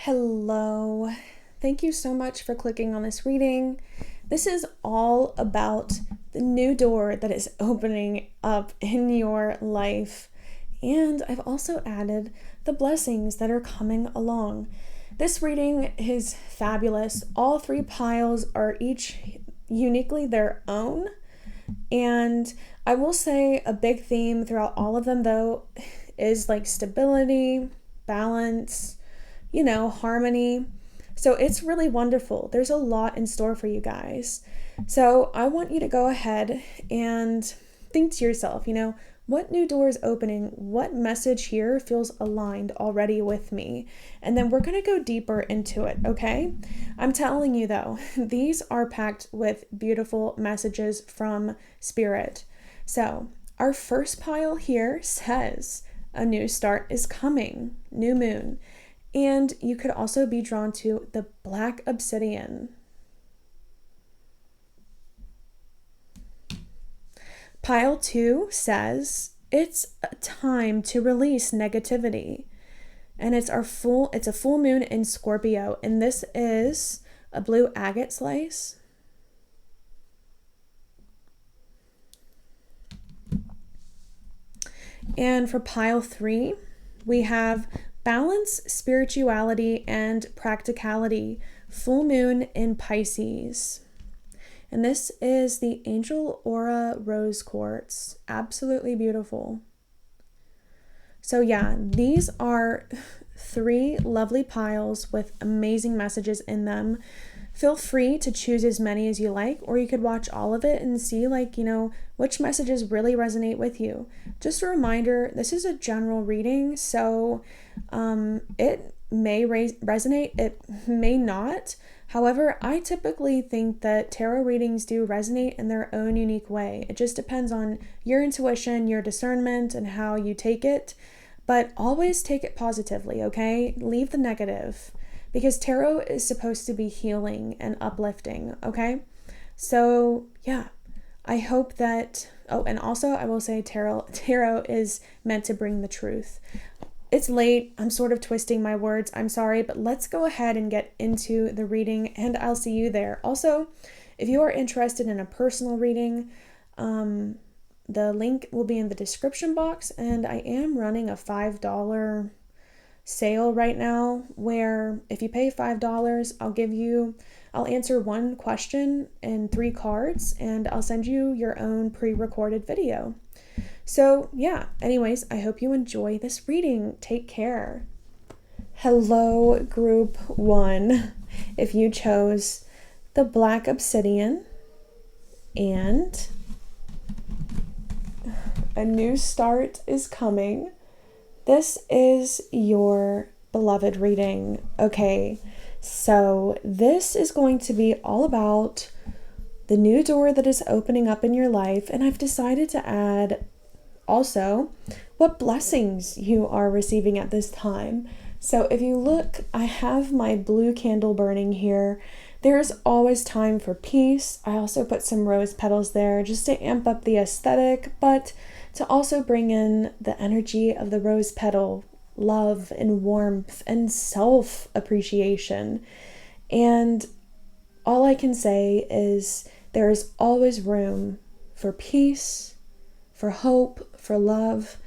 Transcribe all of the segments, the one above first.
Hello. Thank you so much for clicking on this reading. This is all about the new door that is opening up in your life. And I've also added the blessings that are coming along. This reading is fabulous. All three piles are each uniquely their own. And I will say a big theme throughout all of them, though, is like stability, balance, harmony. So it's really wonderful. There's a lot in store for you guys. So I want you to go ahead and think to yourself, what new door is opening? What message here feels aligned already with me? And then we're going to go deeper into it, okay? I'm telling you though, these are packed with beautiful messages from Spirit. So our first pile here says, a new start is coming, new moon. And you could also be drawn to the black obsidian. Pile 2 says it's a time to release negativity. And it's a full moon in Scorpio, and this is a blue agate slice. And for pile 3, we have balance, spirituality, and practicality, full moon in Pisces. And this is the Angel Aura Rose Quartz. Absolutely beautiful. So yeah, these are 3 lovely piles with amazing messages in them. Feel free to choose as many as you like, or you could watch all of it and see which messages really resonate with you. Just a reminder, this is a general reading, so it may resonate, it may not. However, I typically think that tarot readings do resonate in their own unique way. It just depends on your intuition, your discernment, and how you take it. But always take it positively, okay? Leave the negative. Because tarot is supposed to be healing and uplifting, okay? So, yeah, I hope that... Oh, and also I will say tarot is meant to bring the truth. It's late. I'm sort of twisting my words. I'm sorry, but let's go ahead and get into the reading, and I'll see you there. Also, if you are interested in a personal reading, the link will be in the description box, and I am running a $5 sale right now where if you pay $5, I'll answer 1 question and 3 cards, and I'll send you your own pre-recorded video. So yeah, anyways, I hope you enjoy this reading. Take care. Hello, group 1. If you chose the black obsidian and a new start is coming, this is your beloved reading. Okay, so this is going to be all about the new door that is opening up in your life, and I've decided to add also what blessings you are receiving at this time. So if you look, I have my blue candle burning here. There's always time for peace. I also put some rose petals there just to amp up the aesthetic, but to also bring in the energy of the rose petal, love and warmth and self-appreciation. And all I can say is there is always room for peace, for hope, for love,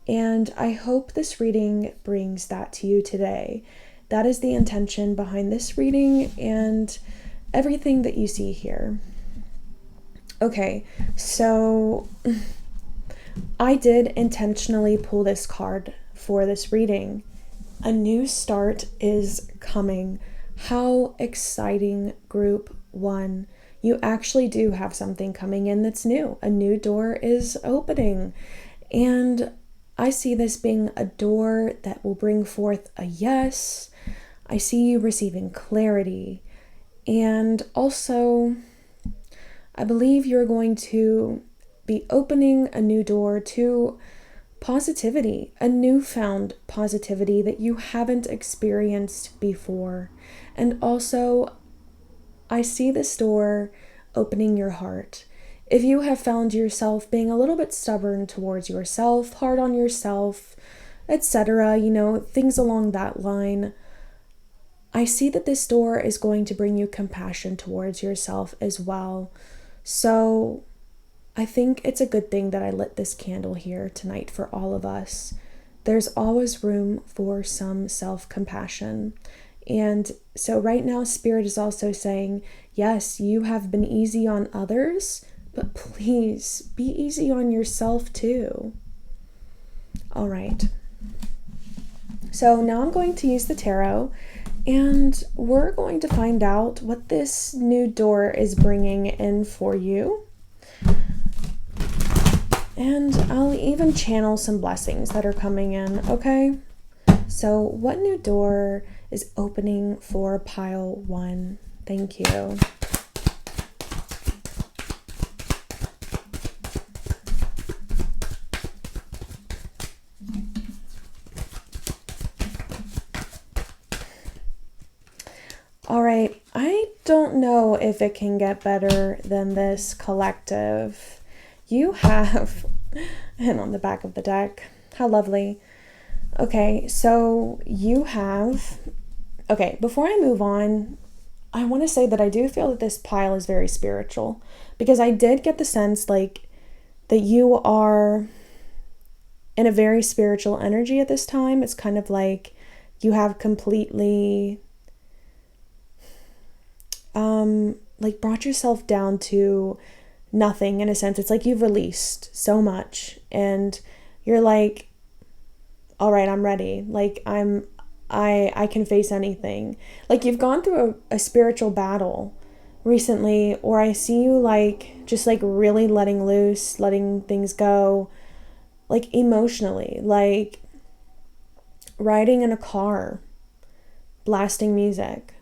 and I hope this reading brings that to you today. That is the intention behind this reading and everything that you see here. Okay, so I did intentionally pull this card for this reading. A new start is coming. How exciting, group 1. You actually do have something coming in that's new. A new door is opening. And I see this being a door that will bring forth a yes. I see you receiving clarity. And also, I believe you're going to be opening a new door to positivity, a newfound positivity that you haven't experienced before. And also, I see this door opening your heart. If you have found yourself being a little bit stubborn towards yourself, hard on yourself, etc., things along that line, I see that this door is going to bring you compassion towards yourself as well. So I think it's a good thing that I lit this candle here tonight for all of us. There's always room for some self-compassion. And so right now, Spirit is also saying, yes, you have been easy on others, but please be easy on yourself too. All right. So now I'm going to use the tarot, and we're going to find out what this new door is bringing in for you. And I'll even channel some blessings that are coming in, okay? So what new door is opening for pile 1? Thank you. All right, I don't know if it can get better than this, collective. You have, and on the back of the deck, how lovely. Okay, so you have, okay, before I move on, I want to say that I do feel that this pile is very spiritual, because I did get the sense like that you are in a very spiritual energy at this time. It's kind of like you have completely like brought yourself down to nothing in a sense. It's like you've released so much and you're like, all right, I'm ready. Like I can face anything. Like you've gone through a spiritual battle recently, or I see you like just like really letting loose, letting things go, like emotionally, like riding in a car, blasting music,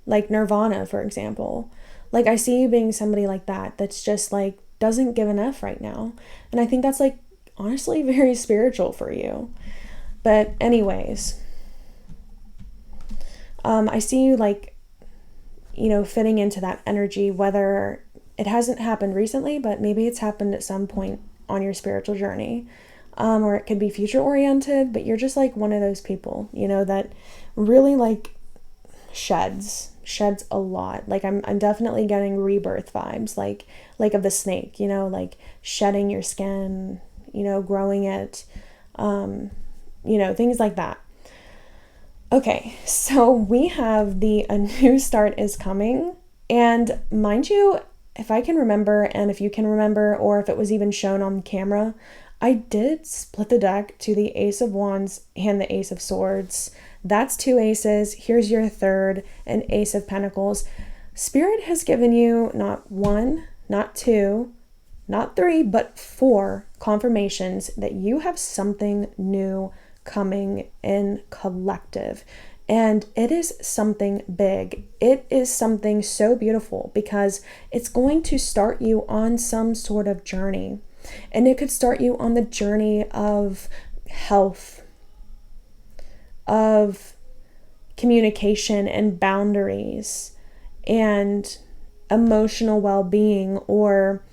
like Nirvana, for example. Like I see you being somebody like that, that's just like doesn't give an F right now. And I think that's like honestly very spiritual for you. But anyways, I see you like, you know, fitting into that energy, whether it hasn't happened recently, but maybe it's happened at some point on your spiritual journey. Or it could be future oriented, but you're just like one of those people, you know, that really like sheds a lot. Like I'm definitely getting rebirth vibes, like of the snake, you know, like shedding your skin, you know, growing it, you know, things like that. Okay, so we have a new start is coming. And mind you, if I can remember, and if you can remember, or if it was even shown on camera, I did split the deck to the Ace of Wands and the Ace of Swords. That's 2 aces. Here's your third, an Ace of Pentacles. Spirit has given you not 1, not 2, not 3, but 4 confirmations that you have something new coming in, collective. And it is something big. It is something so beautiful because it's going to start you on some sort of journey. And it could start you on the journey of health, of communication and boundaries, and emotional well-being, or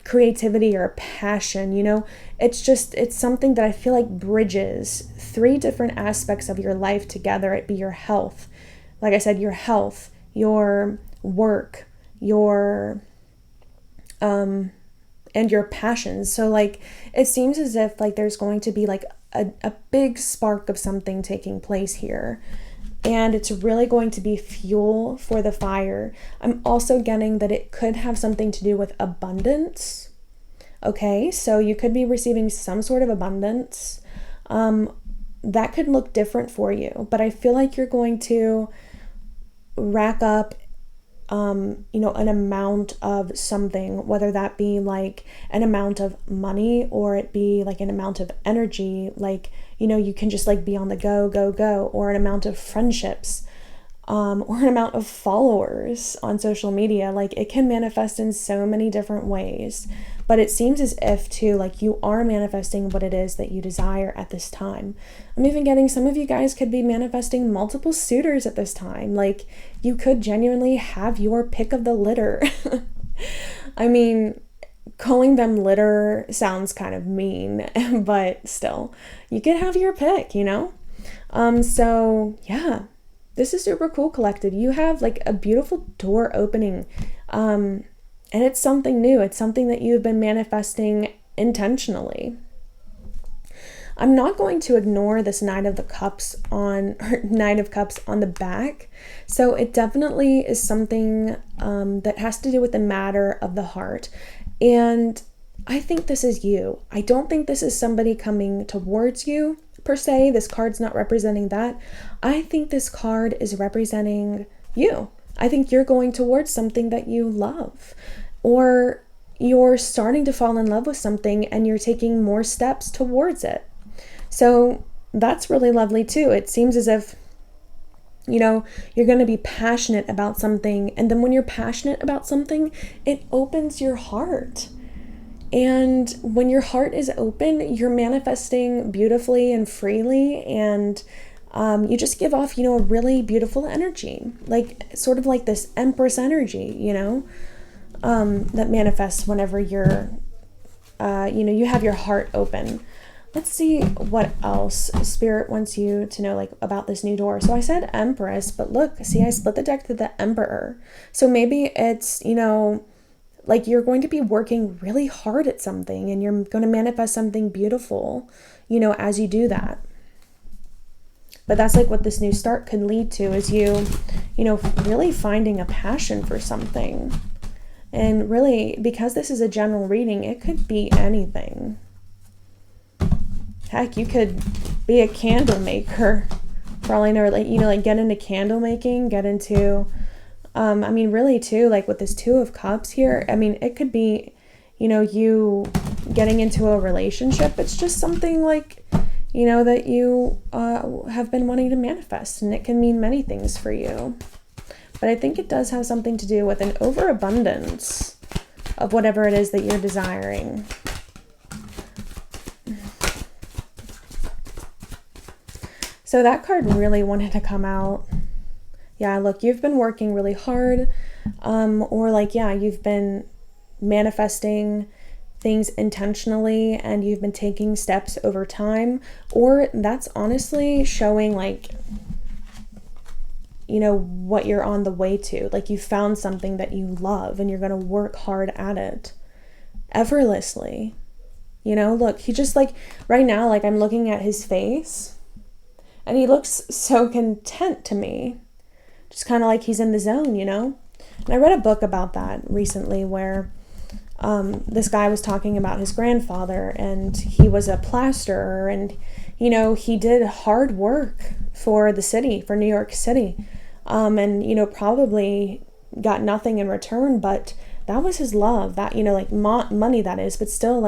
creativity or passion. You know, it's something that I feel like bridges 3 different aspects of your life together. It'd be your health, like I said, your health, your work, your and your passions. So like it seems as if like there's going to be like a big spark of something taking place here, and it's really going to be fuel for the fire. I'm also getting that it could have something to do with abundance. Okay, so you could be receiving some sort of abundance. That could look different for you, but I feel like you're going to rack up you know, an amount of something, whether that be like an amount of money, or it be like an amount of energy, like, you know, you can just like be on the go, or an amount of friendships, or an amount of followers on social media. Like it can manifest in so many different ways, but it seems as if too, like you are manifesting what it is that you desire at this time. I'm even getting some of you guys could be manifesting multiple suitors at this time. Like you could genuinely have your pick of the litter. I mean, calling them litter sounds kind of mean, but still, you could have your pick, you know? So yeah, This is super cool, collective. You have like a beautiful door opening. And it's something new. It's something that you've been manifesting intentionally. I'm not going to ignore this Knight of Cups on the back. So it definitely is something that has to do with the matter of the heart. And I think this is you. I don't think this is somebody coming towards you per se. This card's not representing that. I think this card is representing you. I think you're going towards something that you love, or you're starting to fall in love with something and you're taking more steps towards it. So that's really lovely too. It seems as if, you're going to be passionate about something. And then when you're passionate about something, it opens your heart. And when your heart is open, you're manifesting beautifully and freely. And you just give off, a really beautiful energy, like sort of like this Empress energy, that manifests whenever you're, you have your heart open. Let's see what else Spirit wants you to know, like about this new door. So I said Empress, but look, see, I split the deck to the Emperor. So maybe it's, like you're going to be working really hard at something and you're going to manifest something beautiful, as you do that. But that's like what this new start could lead to, is you really finding a passion for something. And really, because this is a general reading, it could be anything. Heck, you could be a candle maker, for all I know, like get into candle making, get into, really too, like with this Two of Cups here, it could be, you getting into a relationship. It's just something like, that you have been wanting to manifest, and it can mean many things for you. But I think it does have something to do with an overabundance of whatever it is that you're desiring. So that card really wanted to come out. Yeah, look, you've been working really hard, you've been manifesting things intentionally and you've been taking steps over time, or that's honestly showing what you're on the way to. Like you found something that you love and you're going to work hard at it effortlessly. Look, he just right now, I'm looking at his face. And he looks so content to me. Just kind of like he's in the zone, And I read a book about that recently where this guy was talking about his grandfather, and he was a plasterer, and, he did hard work for the city, for New York City. And, probably got nothing in return, but that was his love. That, money that is, but still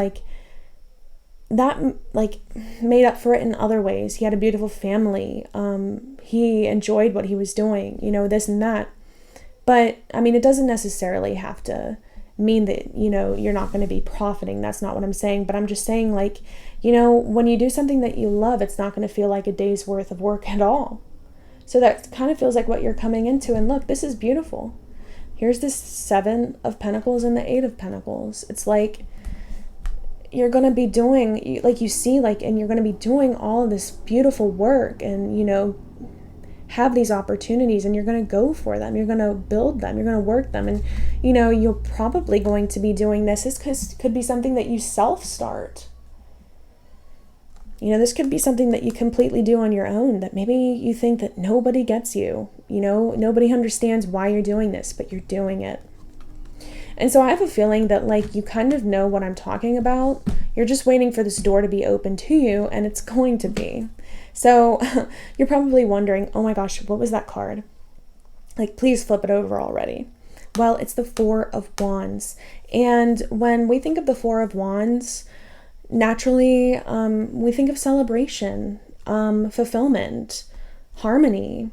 that made up for it in other ways. He had a beautiful family. He enjoyed what he was doing, this and that. But it doesn't necessarily have to mean that, you're not going to be profiting. That's not what I'm saying. But I'm just saying, when you do something that you love, it's not going to feel like a day's worth of work at all. So that kind of feels like what you're coming into. And look, this is beautiful. Here's this Seven of Pentacles and the Eight of Pentacles. It's like, you're going to be doing, and you're going to be doing all of this beautiful work and, have these opportunities, and you're going to go for them. You're going to build them. You're going to work them. And, you're probably going to be doing this. This could be something that you self-start. This could be something that you completely do on your own, that maybe you think that nobody gets you. Nobody understands why you're doing this, but you're doing it. And so I have a feeling that you kind of know what I'm talking about. You're just waiting for this door to be open to you, and it's going to be. So you're probably wondering, oh my gosh, what was that card? Please flip it over already. Well, it's the Four of Wands. And when we think of the Four of Wands, naturally, we think of celebration, fulfillment, harmony.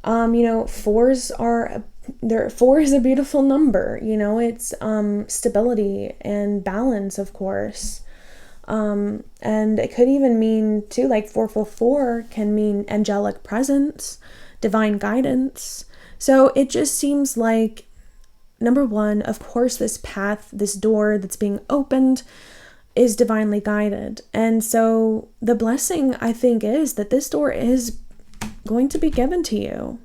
Four is a beautiful number. It's stability and balance, of course. And it could even mean too, 444 can mean angelic presence, divine guidance. So it just seems like, number one, of course, this path, this door that's being opened is divinely guided. And so the blessing, I think, is that this door is going to be given to you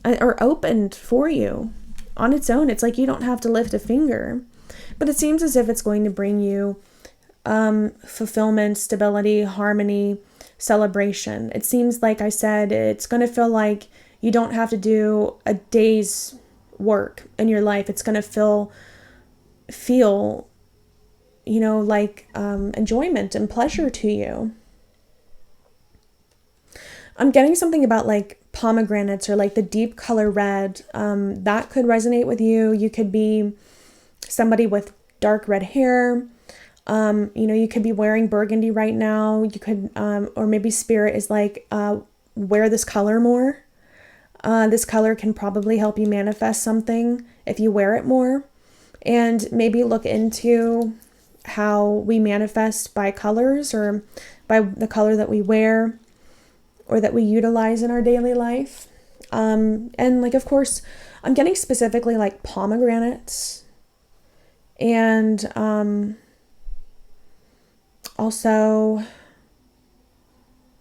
or opened for you on its own. It's like you don't have to lift a finger, but it seems as if it's going to bring you fulfillment, stability, harmony, celebration. It seems like I said, it's going to feel like you don't have to do a day's work in your life. It's going to feel, like enjoyment and pleasure to you. I'm getting something about like pomegranates or like the deep color red. That could resonate with you. You could be somebody with dark red hair. You could be wearing burgundy right now. You could, or maybe spirit is like, wear this color more. This color can probably help you manifest something if you wear it more. And maybe look into how we manifest by colors or by the color that we wear or that we utilize in our daily life. And like, of course, I'm getting specifically like pomegranates and also,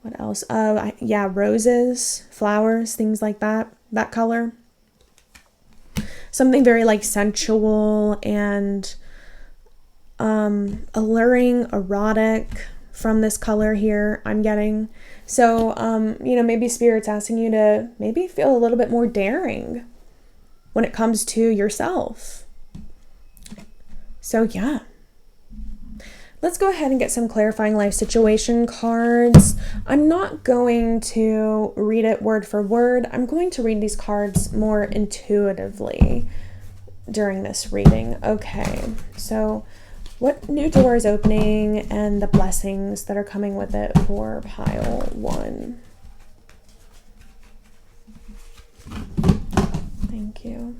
what else? Roses, flowers, things like that color. Something very like sensual and alluring, erotic from this color here I'm getting. So, maybe Spirit's asking you to maybe feel a little bit more daring when it comes to yourself. So, yeah. Let's go ahead and get some clarifying life situation cards. I'm not going to read it word for word. I'm going to read these cards more intuitively during this reading. Okay, so what new door is opening and the blessings that are coming with it for pile 1. Thank you.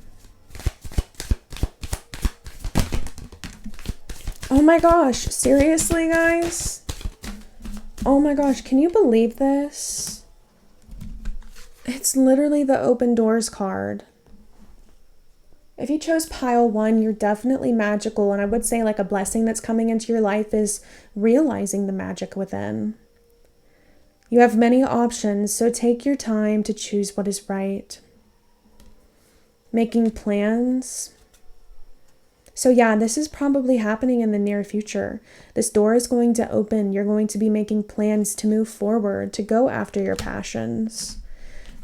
Oh my gosh, seriously, guys? Oh my gosh, can you believe this? It's literally the open doors card. If you chose pile 1, you're definitely magical, and I would say like a blessing that's coming into your life is realizing the magic within. You have many options, so take your time to choose what is right. Making plans. So yeah, this is probably happening in the near future. This door is going to open. You're going to be making plans to move forward, to go after your passions.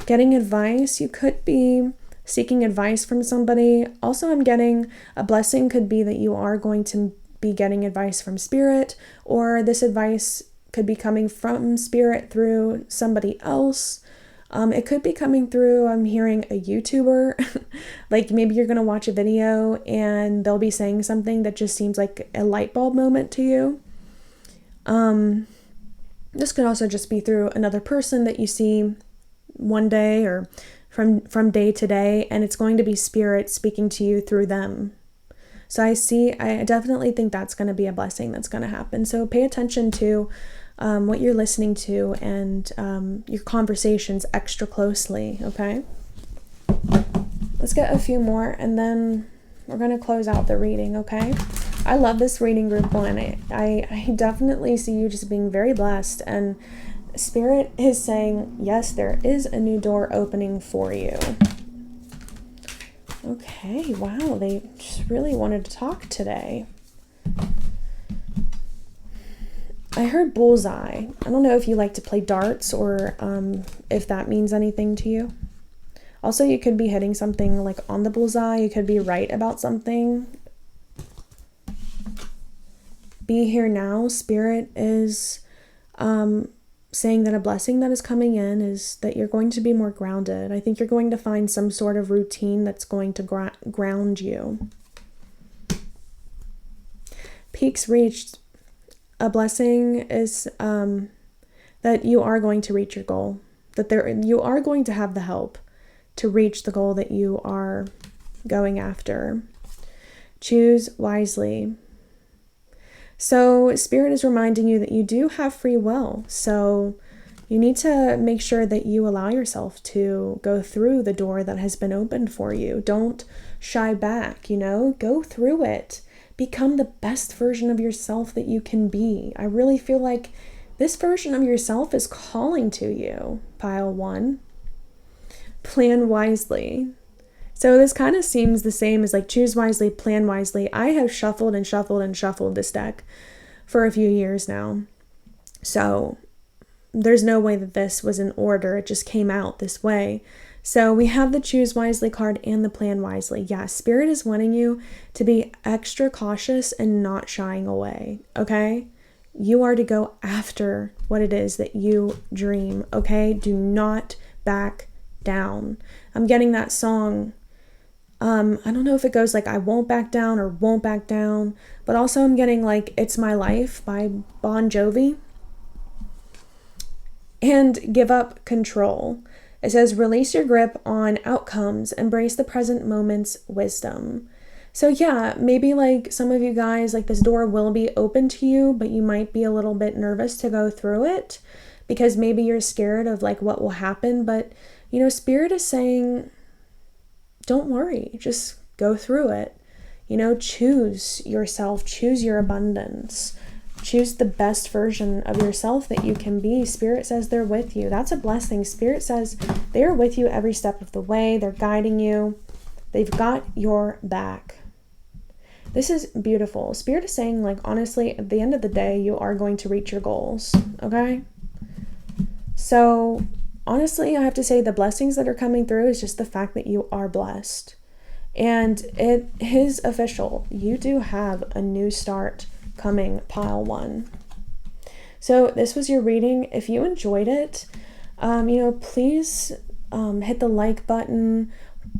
Getting advice, you could be seeking advice from somebody. Also, I'm getting a blessing could be that you are going to be getting advice from Spirit, or this advice could be coming from Spirit through somebody else. It could be coming through, I'm hearing a YouTuber, like maybe you're going to watch a video and they'll be saying something that just seems like a light bulb moment to you. This could also just be through another person that you see one day or from day to day, and it's going to be Spirit speaking to you through them. So I definitely think that's going to be a blessing that's going to happen. So pay attention to what you're listening to and your conversations extra closely, okay? Let's get a few more and then we're going to close out the reading, okay? I love this reading, group 1. I definitely see you just being very blessed, and Spirit is saying, yes, there is a new door opening for you. Okay, wow, they just really wanted to talk today. I heard bullseye. I don't know if you like to play darts or if that means anything to you. Also, you could be hitting something like on the bullseye. You could be right about something. Be here now. Spirit is saying that a blessing that is coming in is that you're going to be more grounded. I think you're going to find some sort of routine that's going to ground you. Peaks reached. A blessing is that you are going to reach your goal, that you are going to have the help to reach the goal that you are going after. Choose wisely. So Spirit is reminding you that you do have free will. So you need to make sure that you allow yourself to go through the door that has been opened for you. Don't shy back, go through it. Become the best version of yourself that you can be. I really feel like This version of yourself is calling to you, pile 1. Plan wisely. So this kind of seems the same as like choose wisely, plan wisely. I have shuffled and shuffled and shuffled this deck for a few years now. So there's no way that this was in order. It just came out this way. So we have the choose wisely card and the plan wisely. Yeah, Spirit is wanting you to be extra cautious and not shying away, okay? You are to go after what it is that you dream, okay? Do not back down. I'm getting that song. I don't know if it goes like I won't back down or won't back down, but also I'm getting like It's My Life by Bon Jovi. And give up control. It says, release your grip on outcomes, embrace the present moment's wisdom. So yeah, maybe like some of you guys, like this door will be open to you, but you might be a little bit nervous to go through it because maybe you're scared of like what will happen. But, you know, Spirit is saying, don't worry, just go through it. You know, choose yourself, choose your abundance. Choose the best version of yourself that you can be. Spirit says they're with you. That's a blessing. Spirit says they are with you every step of the way. They're guiding you. They've got your back. This is beautiful. Spirit is saying, like, honestly, at the end of the day, you are going to reach your goals, okay? So, honestly, I have to say the blessings that are coming through is just the fact that you are blessed. And it is official. You do have a new start coming, pile 1. So this was your reading. If you enjoyed it, you know, please hit the like button,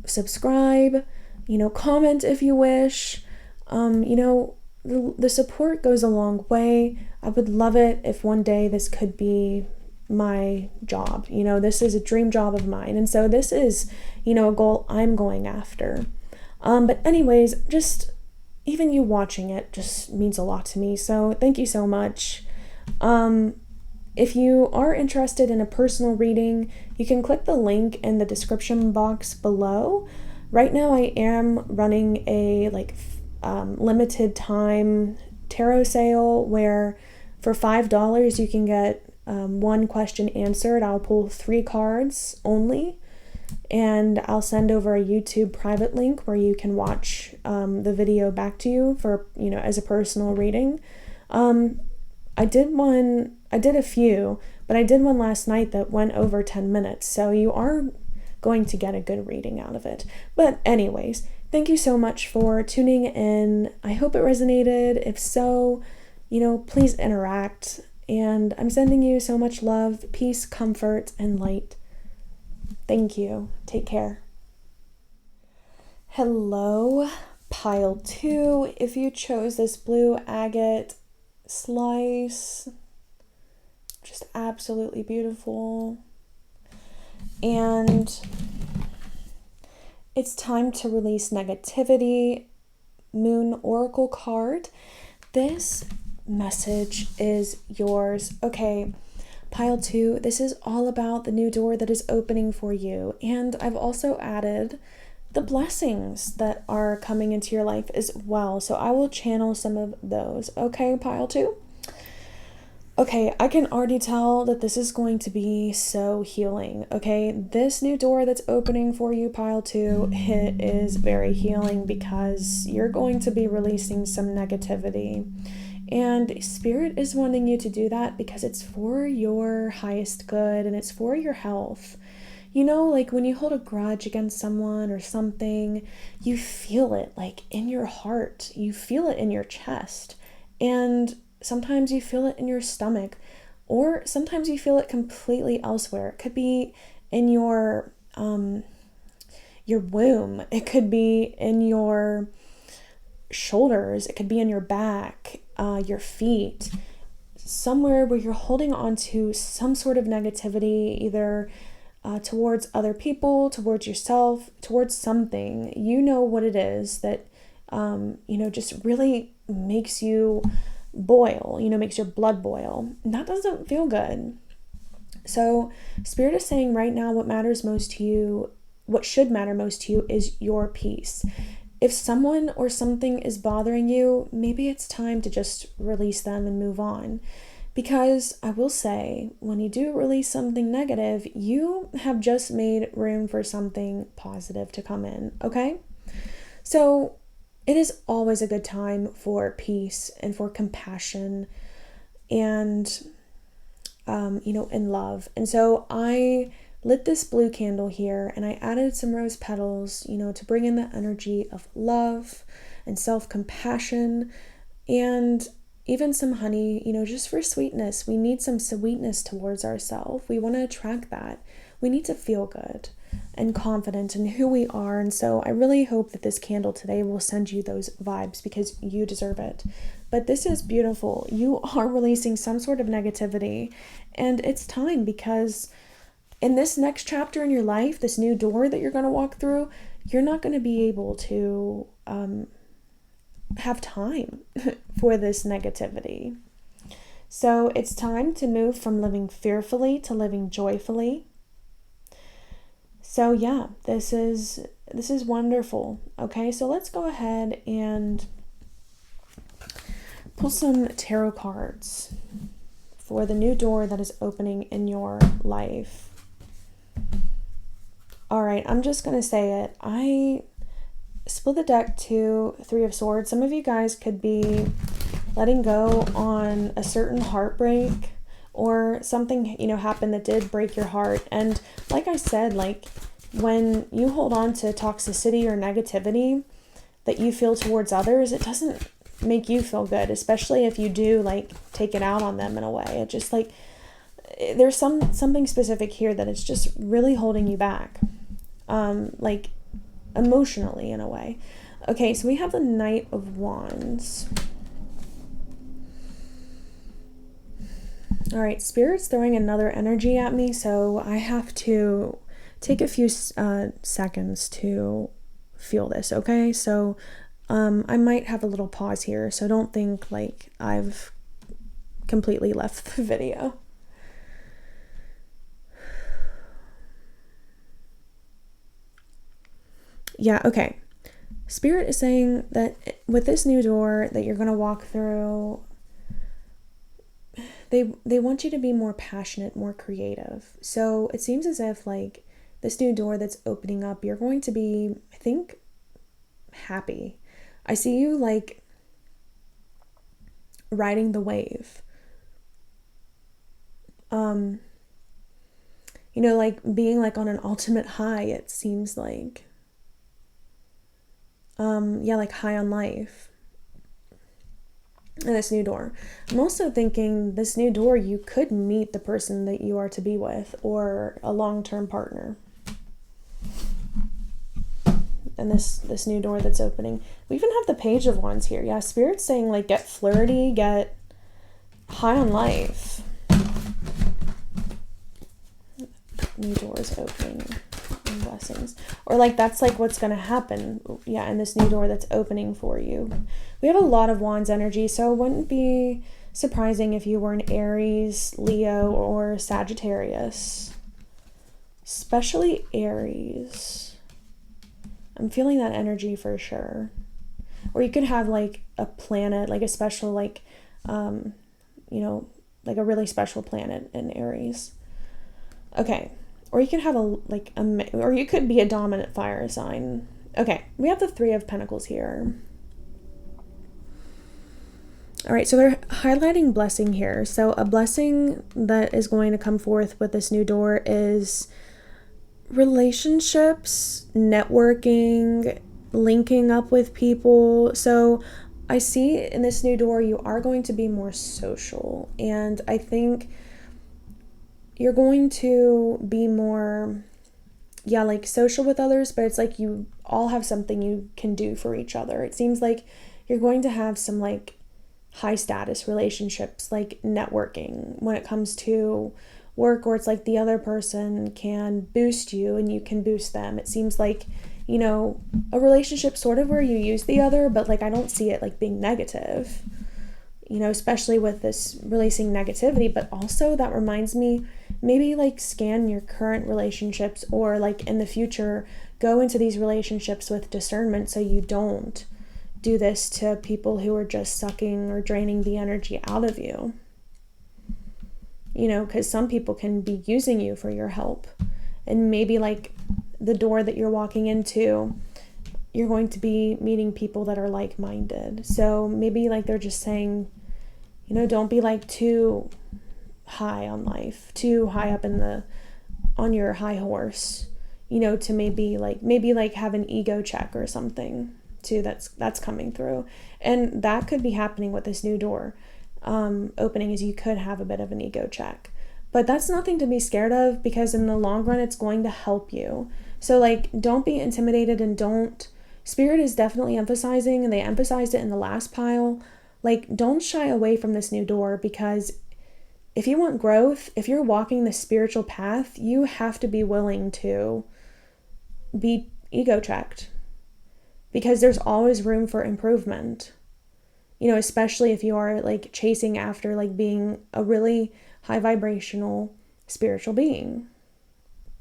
subscribe, you know, comment if you wish. You know, the support goes a long way. I would love it if one day this could be my job. You know, this is a dream job of mine. And so this is, you know, a goal I'm going after. But anyways, just even you watching it just means a lot to me. So thank you so much. If you are interested in a personal reading, you can click the link in the description box below. Right now I am running a limited time tarot sale where for $5 you can get one question answered. I'll pull 3 cards only. And I'll send over a YouTube private link where you can watch the video back to you for, you know, as a personal reading. I did a few, but I did one last night that went over 10 minutes. So you are going to get a good reading out of it. But anyways, thank you so much for tuning in. I hope it resonated. If so, you know, please interact. And I'm sending you so much love, peace, comfort, and light. Thank you. Take care. Hello, pile 2. If you chose this blue agate slice, just absolutely beautiful. And it's time to release negativity. Moon Oracle card. This message is yours. Okay. Pile 2, this is all about the new door that is opening for you. And I've also added the blessings that are coming into your life as well. So I will channel some of those. Okay, pile 2? Okay, I can already tell that this is going to be so healing. Okay, this new door that's opening for you, pile 2, it is very healing because you're going to be releasing some negativity. And Spirit is wanting you to do that because it's for your highest good and it's for your health. You know, like when you hold a grudge against someone or something, you feel it like in your heart, you feel it in your chest, and sometimes you feel it in your stomach, or sometimes you feel it completely elsewhere. It could be in your womb. It could be in your shoulders. It could be in your back, your feet, somewhere where you're holding on to some sort of negativity, either towards other people, towards yourself, towards something. You know what it is that, you know, just really makes you boil, you know, makes your blood boil. And that doesn't feel good. So Spirit is saying right now what matters most to you, what should matter most to you is your peace. If someone or something is bothering you, maybe it's time to just release them and move on. Because I will say, when you do release something negative, you have just made room for something positive to come in, okay? So it is always a good time for peace and for compassion and, in love. And so I lit this blue candle here and I added some rose petals, to bring in the energy of love and self-compassion and even some honey, just for sweetness. We need some sweetness towards ourselves. We want to attract that. We need to feel good and confident in who we are. And so I really hope that this candle today will send you those vibes because you deserve it. But this is beautiful. You are releasing some sort of negativity, and it's time, because in this next chapter in your life, this new door that you're going to walk through, you're not going to be able to have time for this negativity. So it's time to move from living fearfully to living joyfully. So yeah, this is wonderful. Okay, so let's go ahead and pull some tarot cards for the new door that is opening in your life. All right, I'm just going to say it. I split the deck to Three of Swords. Some of you guys could be letting go on a certain heartbreak or something, happened that did break your heart. And like I said, when you hold on to toxicity or negativity that you feel towards others, it doesn't make you feel good, especially if you do take it out on them in a way. It just there's something specific here that it's just really holding you back, emotionally in a way. Okay, so we have the Knight of Wands. All right, Spirit's throwing another energy at me, so I have to take a few seconds to feel this, okay? So I might have a little pause here, so don't think I've completely left the video. Yeah, okay. Spirit is saying that with this new door that you're going to walk through, they want you to be more passionate, more creative. So it seems as if this new door that's opening up, you're going to be, I think, happy. I see you riding the wave. Being on an ultimate high, it seems high on life. And this new door. I'm also thinking this new door, you could meet the person that you are to be with or a long-term partner. And this new door that's opening. We even have the Page of Wands here. Yeah, Spirit's saying get flirty, get high on life. New doors opening. Blessings, or that's what's going to happen, in this new door that's opening for you. We have a lot of Wands energy, so it wouldn't be surprising if you were an Aries, Leo, or Sagittarius, especially Aries. I'm feeling that energy for sure. Or you could have a planet, a special a really special planet in Aries. Okay. Or you could have or you could be a dominant fire sign. Okay, we have the Three of Pentacles here. All right, so they're highlighting blessing here. So a blessing that is going to come forth with this new door is relationships, networking, linking up with people. So I see in this new door, you are going to be more social. And I think you're going to be more, social with others, but it's you all have something you can do for each other. It seems you're going to have some high status relationships, networking when it comes to work, or it's the other person can boost you and you can boost them. It seems a relationship sort of where you use the other, but I don't see it being negative, especially with this releasing negativity. But also that reminds me, maybe scan your current relationships, or in the future go into these relationships with discernment, so you don't do this to people who are just sucking or draining the energy out of you. because some people can be using you for your help. And maybe like the door that you're walking into, you're going to be meeting people that are like-minded. So maybe like they're just saying, don't be like too high on life, too high up on your high horse, to maybe like have an ego check or something too. That's coming through. And that could be happening with this new door opening, is you could have a bit of an ego check. But that's nothing to be scared of, because in the long run, it's going to help you. So like, don't be intimidated, and Spirit is definitely emphasizing, and they emphasized it in the last pile, like, don't shy away from this new door, because if you want growth, if you're walking the spiritual path, you have to be willing to be ego checked, because there's always room for improvement, especially if you are like chasing after like being a really high vibrational spiritual being,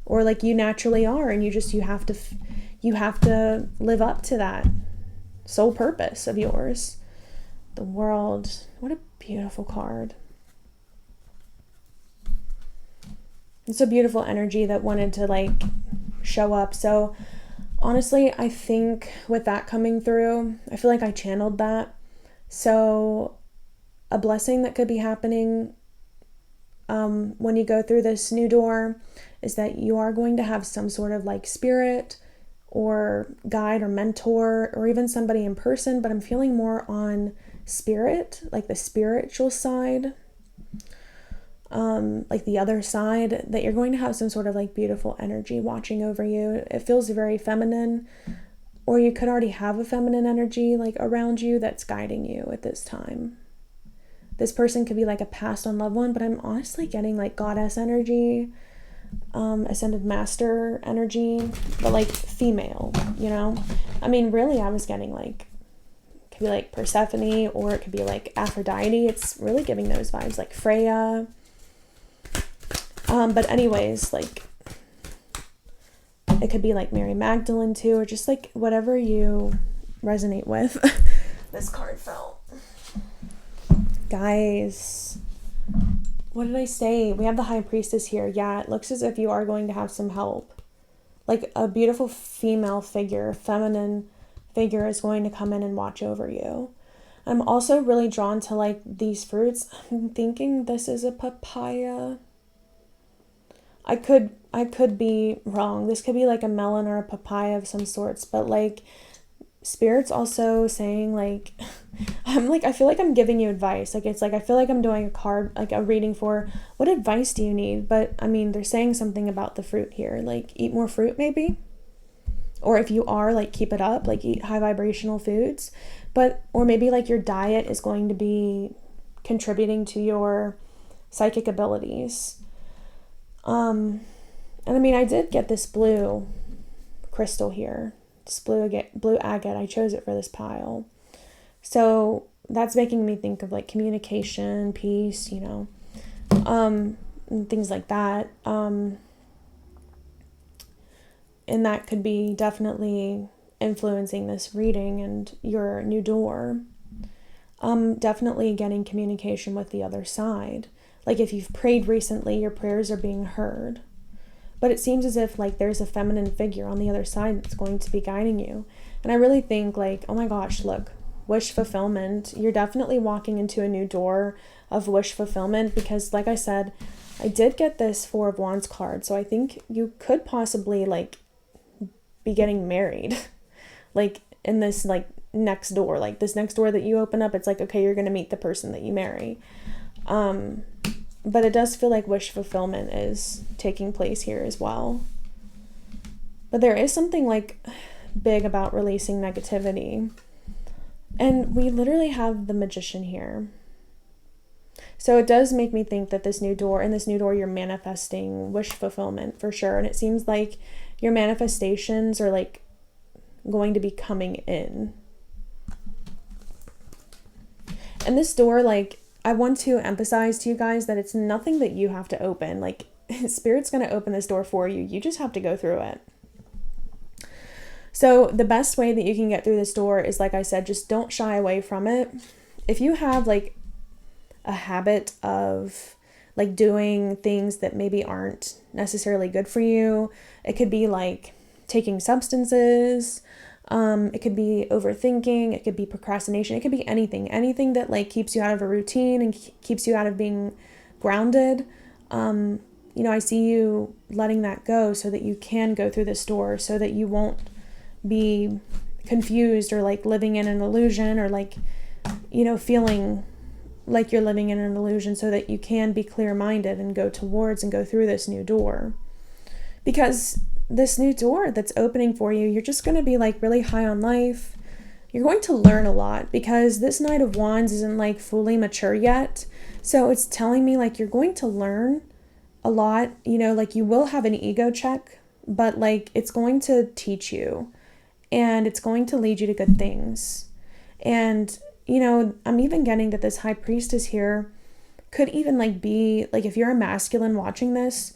or like you naturally are, and you have to live up to that soul purpose of yours. The World, what a beautiful card. It's a beautiful energy that wanted to like show up. So honestly, I think with that coming through, I feel like I channeled that. So a blessing that could be happening when you go through this new door is that you are going to have some sort of like spirit or guide or mentor, or even somebody in person, but I'm feeling more on spirit, like the spiritual side, like the other side, that you're going to have some sort of like beautiful energy watching over you. It feels very feminine, or you could already have a feminine energy like around you that's guiding you at this time. This person could be like a passed on loved one, but I'm honestly getting like goddess energy, ascended master energy, but like female, I mean, really, I was getting like, it could be like Persephone, or it could be like Aphrodite. It's really giving those vibes, like Freya. But anyways, like, it could be like Mary Magdalene too, or just like whatever you resonate with. This card fell. Guys, what did I say? We have the High Priestess here. Yeah, it looks as if you are going to have some help. Like a beautiful female figure, feminine figure is going to come in and watch over you. I'm also really drawn to like these fruits. I'm thinking this is a papaya. I could be wrong. This could be like a melon or a papaya of some sorts, but like Spirit's also saying like, I feel like I'm giving you advice. Like, it's like, I feel like I'm doing a card, like a reading for what advice do you need? But I mean, they're saying something about the fruit here, like eat more fruit maybe. Or if you are, like, keep it up, like eat high vibrational foods. Or maybe like your diet is going to be contributing to your psychic abilities. And I mean, I did get this blue crystal here, this blue agate. I chose it for this pile. So that's making me think of like communication, peace, and things like that. And that could be definitely influencing this reading and your new door. Definitely getting communication with the other side. Like if you've prayed recently, your prayers are being heard. But it seems as if like there's a feminine figure on the other side that's going to be guiding you. And I really think like, oh my gosh, look, wish fulfillment. You're definitely walking into a new door of wish fulfillment, because like I said, I did get this Four of Wands card. So I think you could possibly like be getting married like in this like next door, like this next door that you open up. It's like, okay, you're going to meet the person that you marry. But it does feel like wish fulfillment is taking place here as well. But there is something like big about releasing negativity. And we literally have the Magician here. So it does make me think that in this new door, you're manifesting wish fulfillment for sure. And it seems like your manifestations are like going to be coming in. And this door, like, I want to emphasize to you guys that it's nothing that you have to open. Like, Spirit's going to open this door for you. You just have to go through it. So the best way that you can get through this door is, like I said, just don't shy away from it. If you have like a habit of like doing things that maybe aren't necessarily good for you. It could be like taking substances. It could be overthinking. It could be procrastination. It could be anything that like keeps you out of a routine and keeps you out of being grounded. I see you letting that go so that you can go through this door, so that you won't be confused or like living in an illusion, or like, feeling like you're living in an illusion, so that you can be clear-minded and go towards and go through this new door. Because this new door that's opening for you, you're just going to be like really high on life. You're going to learn a lot, because this Knight of Wands isn't like fully mature yet. So it's telling me like you're going to learn a lot, like you will have an ego check, but like it's going to teach you and it's going to lead you to good things. And, I'm even getting that this High Priestess here could even like be like, if you're a masculine watching this,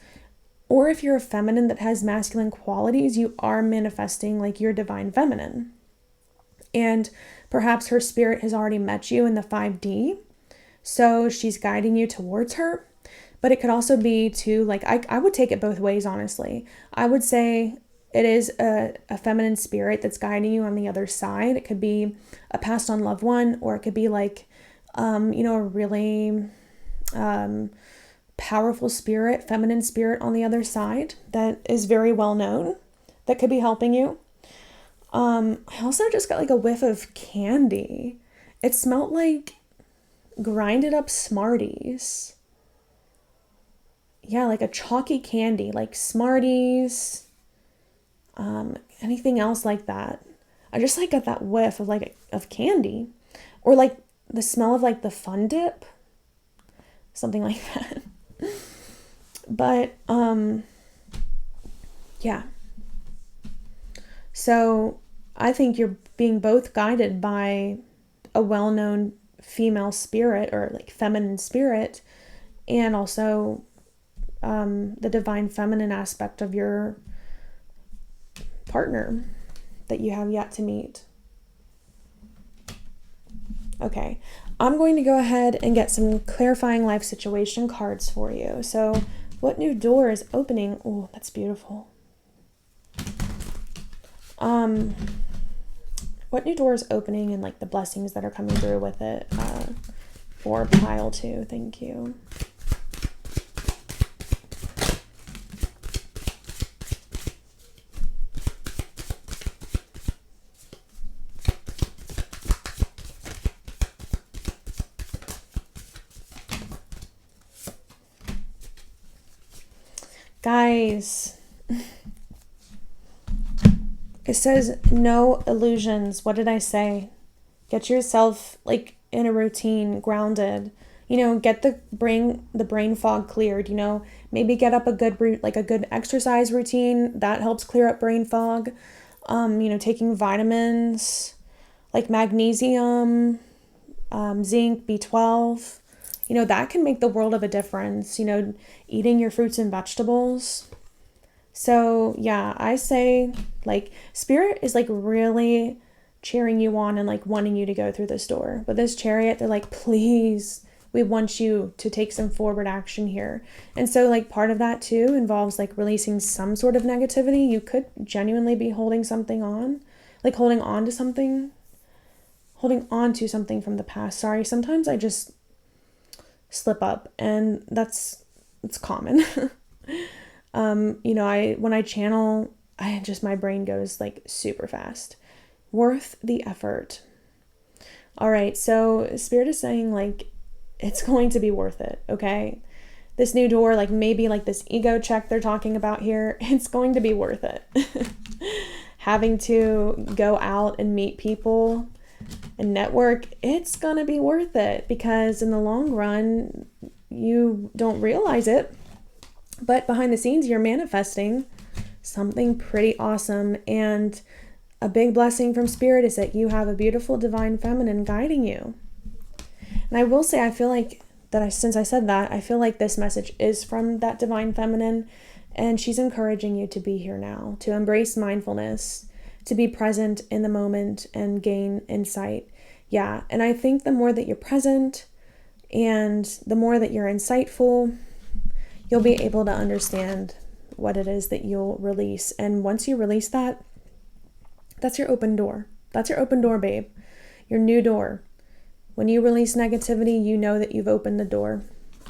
or if you're a feminine that has masculine qualities, you are manifesting like your divine feminine. And perhaps her spirit has already met you in the 5D. So she's guiding you towards her. But it could also be to like, I would take it both ways, honestly. I would say it is a feminine spirit that's guiding you on the other side. It could be a passed on loved one, or it could be like, a really powerful spirit, feminine spirit on the other side that is very well known, that could be helping you. I also just got like a whiff of candy. It smelled like grinded up Smarties. Yeah, like a chalky candy, like Smarties, anything else like that. I just like got that whiff of like of candy, or like the smell of like the Fun Dip, something like that. But yeah. So I think you're being both guided by a well-known female spirit, or like feminine spirit, and also the divine feminine aspect of your partner that you have yet to meet. Okay, I'm going to go ahead and get some clarifying life situation cards for you. So what new door is opening? Oh, that's beautiful. What new door is opening, and like the blessings that are coming through with it, for pile 2. Thank you. Guys, it says no illusions. What did I say? Get yourself like in a routine, grounded. Get the brain fog cleared. Maybe get up a good exercise routine that helps clear up brain fog. Taking vitamins like magnesium, zinc, B12. That can make the world of a difference. Eating your fruits and vegetables. So yeah, I say like spirit is like really cheering you on and like wanting you to go through this door. But this Chariot, they're like, please, we want you to take some forward action here. And so like part of that too involves like releasing some sort of negativity. You could genuinely be holding something on, like holding on to something from the past. Sorry, sometimes I just slip up, and it's common. When I channel, my brain goes like super fast. Worth the effort. All right, so Spirit is saying like it's going to be worth it, okay? This new door, like maybe like this ego check they're talking about here, it's going to be worth it. Having to go out and meet people and network, it's gonna be worth it, because in the long run, you don't realize it, but behind the scenes, you're manifesting something pretty awesome. And a big blessing from Spirit is that you have a beautiful divine feminine guiding you. And I will say, I feel like since I said that, I feel like this message is from that divine feminine, and she's encouraging you to be here now, to embrace mindfulness, to be present in the moment and gain insight. Yeah, and I think the more that you're present and the more that you're insightful, you'll be able to understand what it is that you'll release. And once you release that, that's your open door. That's your open door, babe. Your new door. When you release negativity, you know that you've opened the door.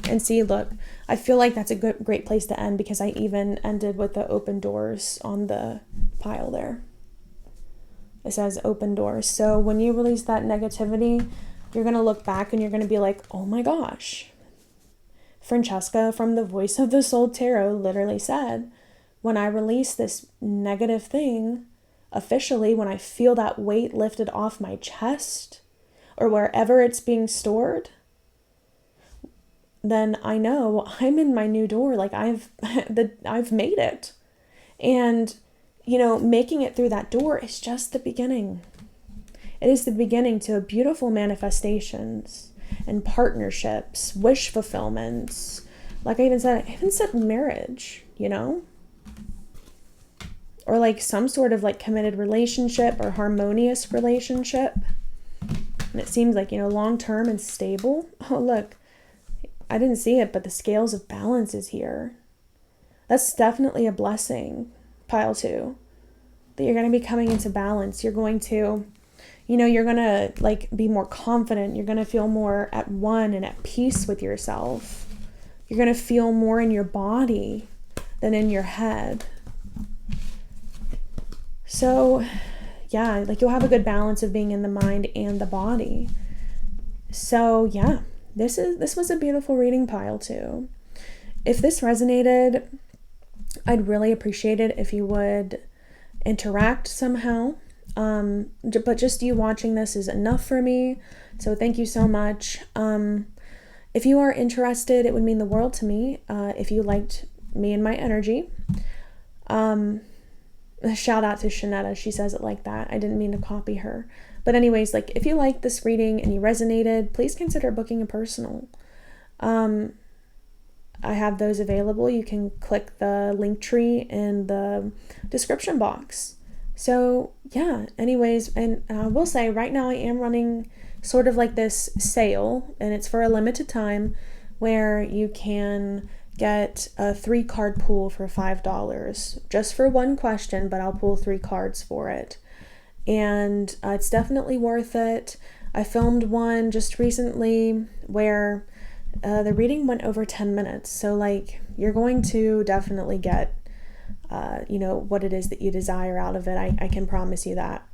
And see, look, I feel like that's a great place to end, because I even ended with the open doors on the pile there. It says open doors. So when you release that negativity, you're going to look back and you're going to be like, oh my gosh. Francesca from the Voice of the Soul Tarot literally said, when I release this negative thing, officially, when I feel that weight lifted off my chest or wherever it's being stored, then I know I'm in my new door. Like I've made it. And, making it through that door is just the beginning. It is the beginning to beautiful manifestations and partnerships, wish fulfillments. Like I even said marriage, or like some sort of like committed relationship or harmonious relationship. And it seems like, long-term and stable. Oh, look, I didn't see it, but the scales of balance is here. That's definitely a blessing, pile 2, that you're going to be coming into balance. You're going to, you're going to like be more confident. You're going to feel more at one and at peace with yourself. You're going to feel more in your body than in your head. So, yeah, like you'll have a good balance of being in the mind and the body. So, yeah, this was a beautiful reading, pile 2. If this resonated, I'd really appreciate it if you would interact somehow. But just you watching this is enough for me. So thank you so much. If you are interested, it would mean the world to me if you liked me and my energy. Shout out to Shanetta. She says it like that. I didn't mean to copy her. But anyways, like if you liked this reading and you resonated, please consider booking a personal. I have those available. You can click the link tree in the description box. So yeah, anyways, and I will say right now I am running sort of like this sale, and it's for a limited time where you can get a 3-card pool for $5 just for one question, but I'll pull 3 cards for it. And it's definitely worth it. I filmed one just recently where the reading went over 10 minutes. So like you're going to definitely get, what it is that you desire out of it. I can promise you that.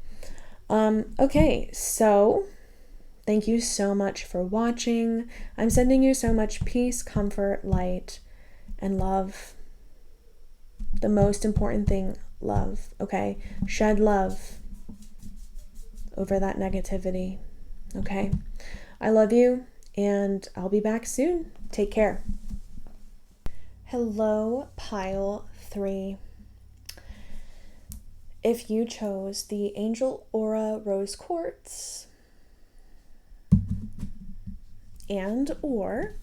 Okay, so thank you so much for watching. I'm sending you so much peace, comfort, light, and love. The most important thing, love, okay? Shed love over that negativity, okay? I love you, and I'll be back soon. Take care. Hello, pile 3. If you chose the Angel Aura Rose Quartz and or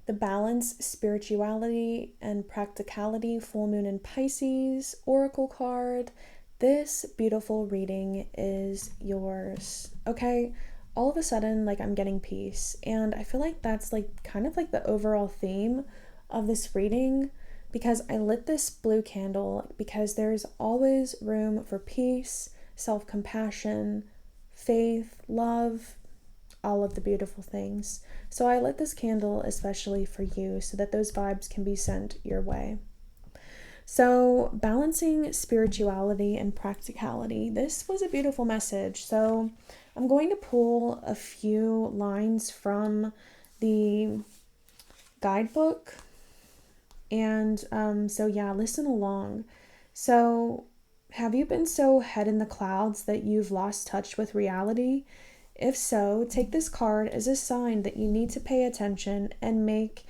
the Balance, Spirituality, and Practicality Full Moon in Pisces Oracle card, this beautiful reading is yours, okay? All of a sudden, like, I'm getting peace, and I feel like that's, like, kind of like the overall theme of this reading, because I lit this blue candle because there's always room for peace, self-compassion, faith, love, all of the beautiful things. So I lit this candle especially for you so that those vibes can be sent your way. So balancing spirituality and practicality. This was a beautiful message. So I'm going to pull a few lines from the guidebook. And so yeah, listen along. So have you been so head in the clouds that you've lost touch with reality? If so, take this card as a sign that you need to pay attention and make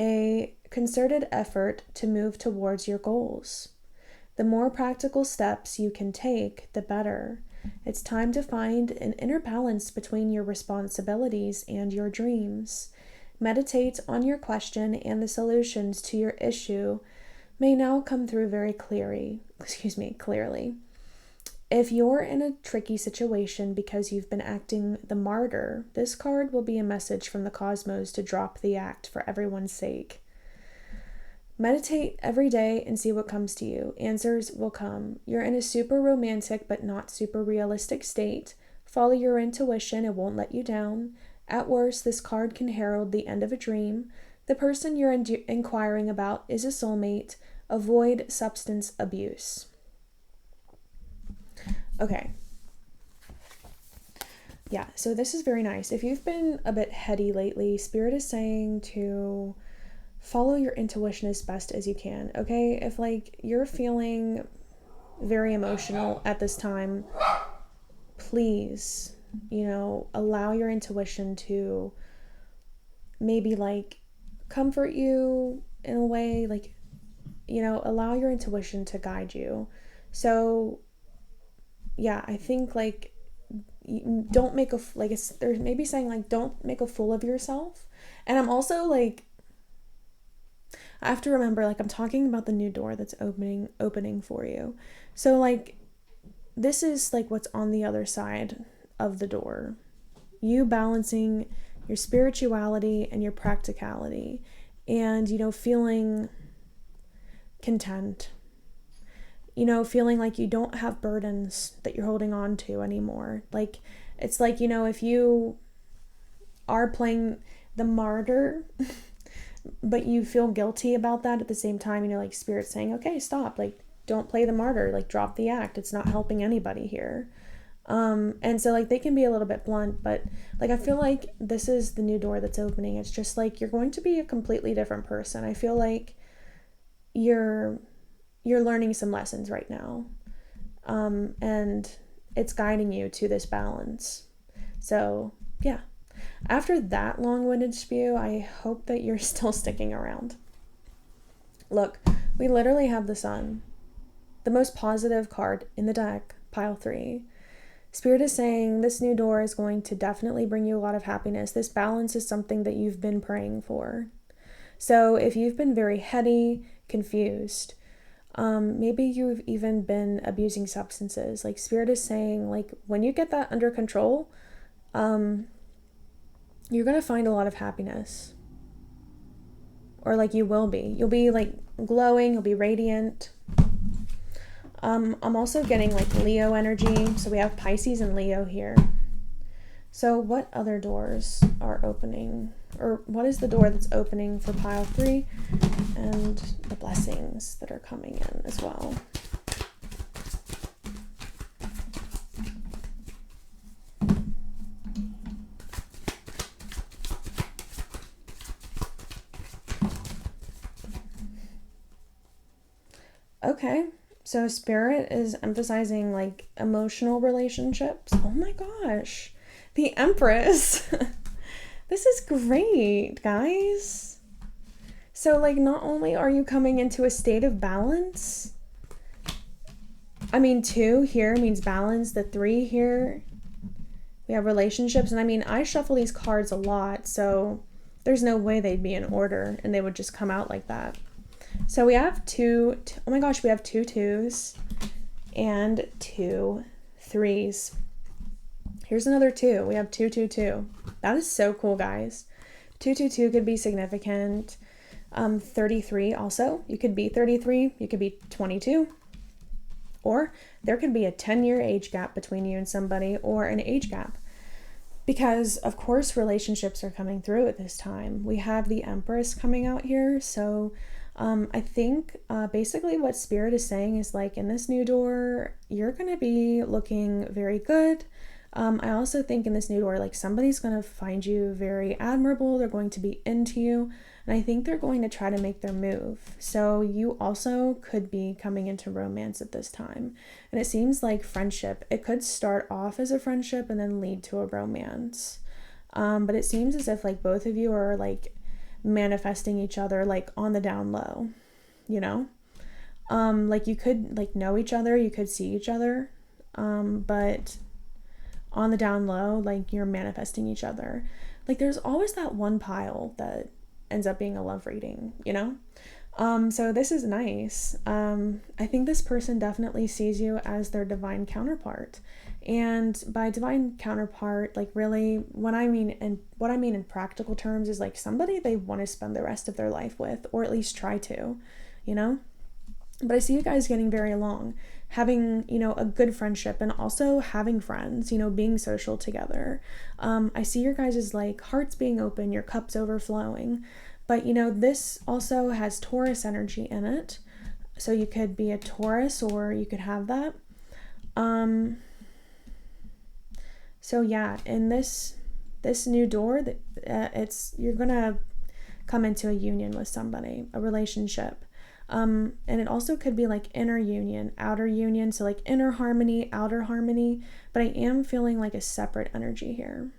a concerted effort to move towards your goals. The more practical steps you can take, the better. It's time to find an inner balance between your responsibilities and your dreams. Meditate on your question, and the solutions to your issue may now come through very clearly. If you're in a tricky situation because you've been acting the martyr, this card will be a message from the cosmos to drop the act for everyone's sake. Meditate every day and see what comes to you. Answers will come. You're in a super romantic but not super realistic state. Follow your intuition, it won't let you down. At worst, this card can herald the end of a dream. The person you're inquiring about is a soulmate. Avoid substance abuse. Okay. Yeah, so this is very nice. If you've been a bit heady lately, Spirit is saying to follow your intuition as best as you can, okay? If like you're feeling very emotional at this time, please, allow your intuition to maybe like comfort you in a way, like, allow your intuition to guide you. So yeah, I think like don't make they're maybe saying like don't make a fool of yourself. And I'm also like, I have to remember, like, I'm talking about the new door that's opening for you. So like this is like what's on the other side of the door. You balancing your spirituality and your practicality, and feeling content, feeling like you don't have burdens that you're holding on to anymore. Like, it's like, if you are playing the martyr, but you feel guilty about that at the same time, like Spirit saying, okay, stop, like, don't play the martyr, like, drop the act. It's not helping anybody here. And so like they can be a little bit blunt, but like I feel like this is the new door that's opening. It's just like you're going to be a completely different person. I feel like you're learning some lessons right now, and it's guiding you to this balance. So yeah, after that long-winded spew, I hope that you're still sticking around. Look, we literally have the Sun, the most positive card in the deck, pile 3. Spirit is saying this new door is going to definitely bring you a lot of happiness. This balance is something that you've been praying for. So if you've been very heady, confused, maybe you've even been abusing substances, like Spirit is saying, like, when you get that under control, you're going to find a lot of happiness. Or like you will be. You'll be like glowing, you'll be radiant. I'm also getting like Leo energy. So we have Pisces and Leo here. So what other doors are opening? Or what is the door that's opening for pile 3? And the blessings that are coming in as well. Okay. So Spirit is emphasizing like emotional relationships. Oh my gosh. The Empress. This is great, guys. So like not only are you coming into a state of balance, I mean 2 here means balance, the 3 here we have relationships, and I mean I shuffle these cards a lot, so there's no way they'd be in order and they would just come out like that. So we have oh my gosh, we have 2 2s and 2 3s. Here's another 2. We have 2 2 2. That is so cool, guys. 2 2 2 could be significant. 33 also. You could be 33. You could be 22. Or there could be a 10-year age gap between you and somebody, or an age gap. Because, of course, relationships are coming through at this time. We have the Empress coming out here, so I think basically what Spirit is saying is like in this new door, you're going to be looking very good. I also think in this new door, like somebody's going to find you very admirable. They're going to be into you. And I think they're going to try to make their move. So you also could be coming into romance at this time. And it seems like friendship. It could start off as a friendship and then lead to a romance. But it seems as if like both of you are like manifesting each other like on the down low, like you could like know each other, you could see each other, but on the down low, like you're manifesting each other. Like there's always that one pile that ends up being a love reading, So this is nice. I think this person definitely sees you as their divine counterpart. And by divine counterpart, like really what I mean in practical terms is like somebody they want to spend the rest of their life with, or at least try to, you know? But I see you guys getting very along, having, a good friendship, and also having friends, being social together. I see your guys' like hearts being open, your cups overflowing. But, this also has Taurus energy in it. So you could be a Taurus or you could have that. So yeah, in this new door, you're gonna come into a union with somebody, a relationship. And it also could be like inner union, outer union. So like inner harmony, outer harmony. But I am feeling like a separate energy here.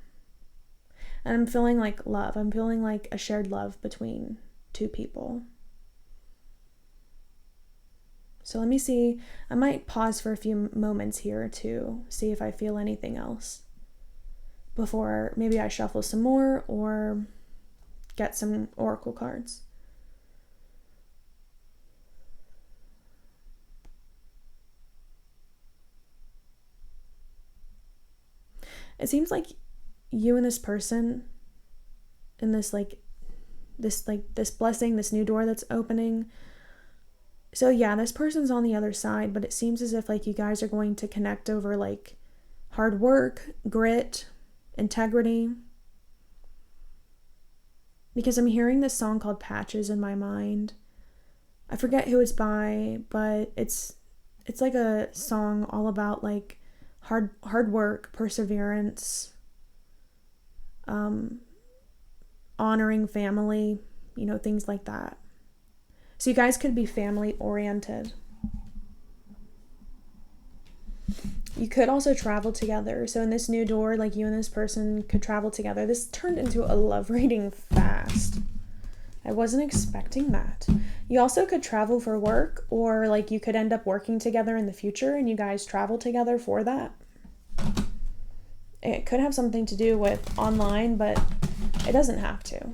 And I'm feeling like love. I'm feeling like a shared love between two people. So let me see. I might pause for a few moments here to see if I feel anything else before maybe I shuffle some more or get some oracle cards. It seems like you and this person in this blessing, this new door that's opening. So yeah, this person's on the other side, but it seems as if like you guys are going to connect over like hard work, grit, integrity. Because I'm hearing this song called Patches in my mind. I forget who it's by, but it's like a song all about like hard work, perseverance, honoring family, things like that. So you guys could be family oriented. You could also travel together. So in this new door, like you and this person could travel together. This turned into a love reading fast. I wasn't expecting that. You also could travel for work, or like you could end up working together in the future and you guys travel together for that. It could have something to do with online, but it doesn't have to.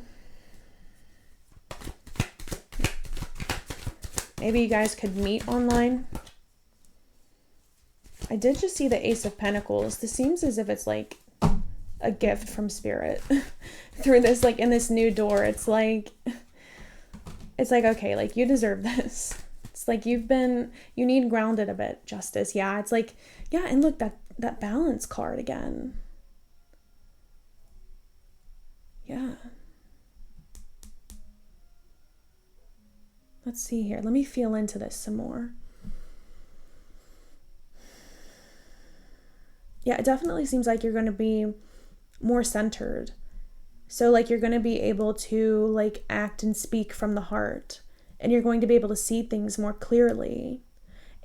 Maybe you guys could meet online. I did just see the Ace of Pentacles. This seems as if it's like a gift from Spirit through this, like in this new door. It's like, okay, like you deserve this. It's like you need grounded a bit, Justice. Yeah, it's like, yeah, and look, that balance card again. Yeah. Let's see here. Let me feel into this some more. Yeah, it definitely seems like you're going to be more centered. So like you're going to be able to like act and speak from the heart, and you're going to be able to see things more clearly.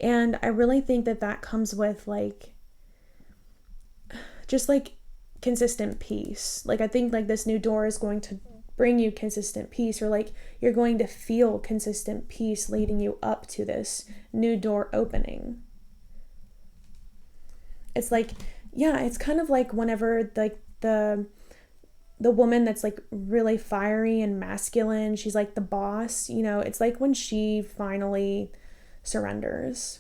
And I really think that comes with like just like consistent peace. Like I think like this new door is going to bring you consistent peace, or like you're going to feel consistent peace leading you up to this new door opening. It's like, yeah, it's kind of like whenever like the woman that's like really fiery and masculine, she's like the boss, it's like when she finally surrenders.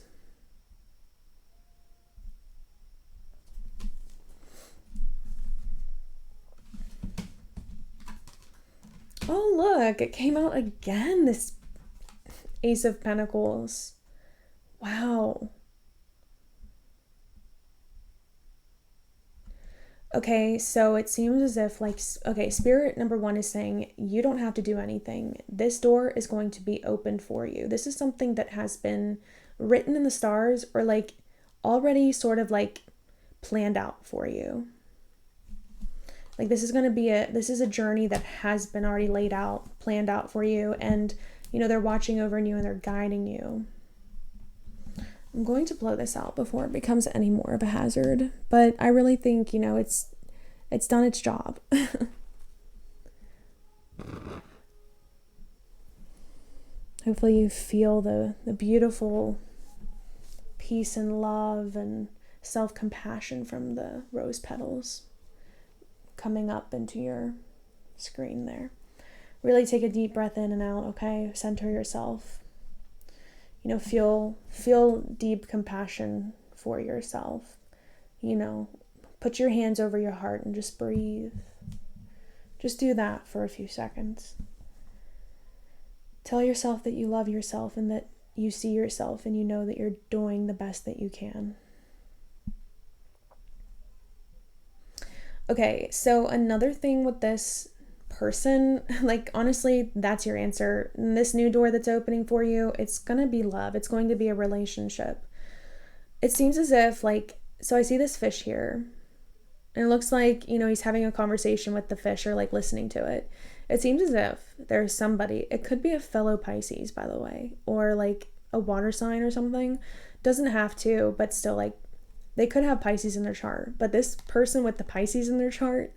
Oh, look, it came out again, this Ace of Pentacles. Wow. Okay, so it seems as if like, okay, Spirit number 1 is saying you don't have to do anything. This door is going to be open for you. This is something that has been written in the stars, or like already sort of like planned out for you. Like this is going to be this is a journey that has been already laid out, planned out for you. And, they're watching over you and they're guiding you. I'm going to blow this out before it becomes any more of a hazard. But I really think, it's done its job. Hopefully you feel the beautiful peace and love and self-compassion from the rose petals coming up into your screen there. Really take a deep breath in and out, okay? Center yourself. You know, feel deep compassion for yourself. You know, put your hands over your heart and just breathe. Just do that for a few seconds. Tell yourself that you love yourself and that you see yourself and you know that you're doing the best that you can. Okay, so another thing with this person, like honestly, that's your answer. And this new door that's opening for you, it's going to be love. It's going to be a relationship. It seems as if so I see this fish here. And it looks like, he's having a conversation with the fish or like listening to it. It seems as if there's somebody, it could be a fellow Pisces, by the way, or like a water sign or something. Doesn't have to, but still like they could have Pisces in their chart. But this person with the Pisces in their chart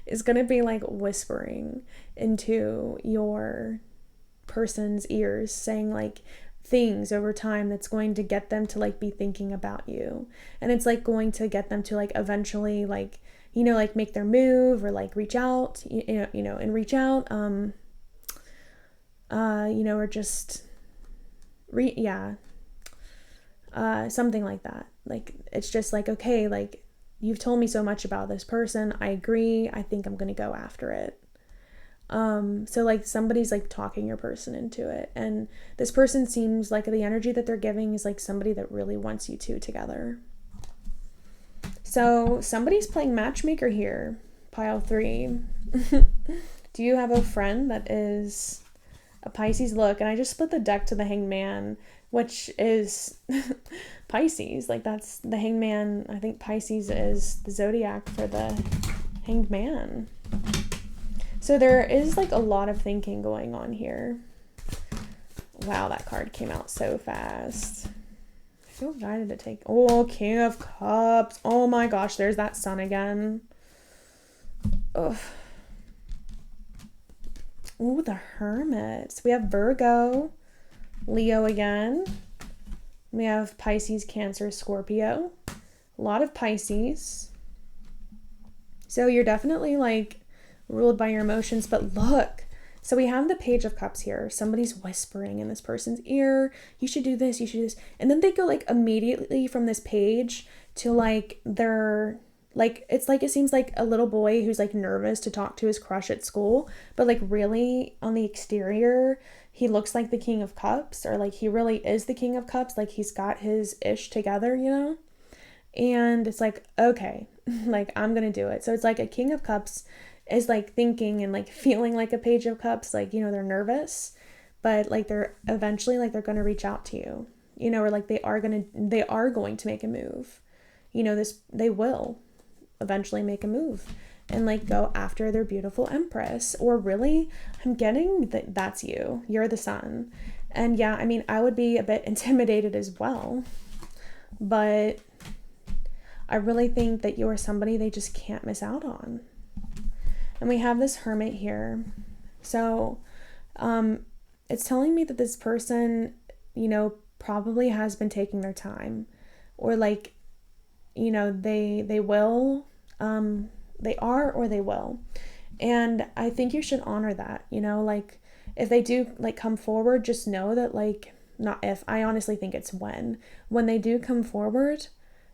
is going to be like whispering into your person's ears, saying like things over time that's going to get them to like be thinking about you. And it's like going to get them to like eventually like, like make their move or like reach out, and reach out, or just something like that. Like, it's just like, okay, like you've told me so much about this person. I agree. I think I'm going to go after it. So like somebody's like talking your person into it. And this person seems like the energy that they're giving is like somebody that really wants you two together. So somebody's playing matchmaker here, pile 3. Do you have a friend that is a Pisces? Look, and I just split the deck to the Hanged Man, which is Pisces. Like that's the Hanged Man. I think Pisces is the zodiac for the Hanged Man. So there is like a lot of thinking going on here. Wow, that card came out so fast. I feel guided to take... Oh, King of Cups. Oh my gosh, there's that sun again. Ugh. Ooh, the Hermit. So we have Virgo, Leo again. We have Pisces, Cancer, Scorpio. A lot of Pisces. So you're definitely like ruled by your emotions, but look. So we have the Page of Cups here. Somebody's whispering in this person's ear. You should do this. You should do this. And then they go like immediately from this page to like they're like, it's like, it seems like a little boy who's like nervous to talk to his crush at school, but like really on the exterior, he looks like the King of Cups, or like he really is the King of Cups. Like he's got his ish together, and it's like, okay, like I'm going to do it. So it's like a King of Cups is like thinking and like feeling like a Page of Cups, like, they're nervous, but like they're eventually like they're going to reach out to you, or like they are going to make a move, they will eventually make a move and like go after their beautiful Empress. Or really, I'm getting that that's you're the Sun. And yeah, I mean, I would be a bit intimidated as well, but I really think that you're somebody they just can't miss out on. And we have this Hermit here. So it's telling me that this person, probably has been taking their time, or like, they will, they are, or they will. And I think you should honor that, like if they do like come forward, just know that like, not if, I honestly think it's when they do come forward,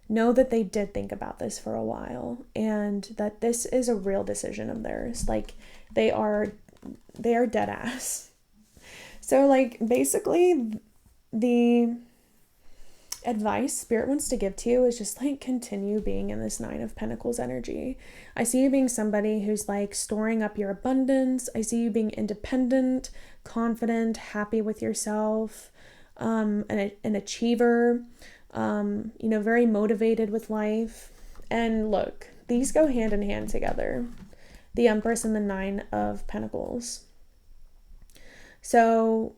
know that they did think about this for a while and that this is a real decision of theirs. Like they are dead ass. So like basically the advice Spirit wants to give to you is just like continue being in this 9 of Pentacles energy. I see you being somebody who's like storing up your abundance. I see you being independent, confident, happy with yourself, an achiever, very motivated with life. And look, these go hand in hand together, the Empress and the 9 of Pentacles. So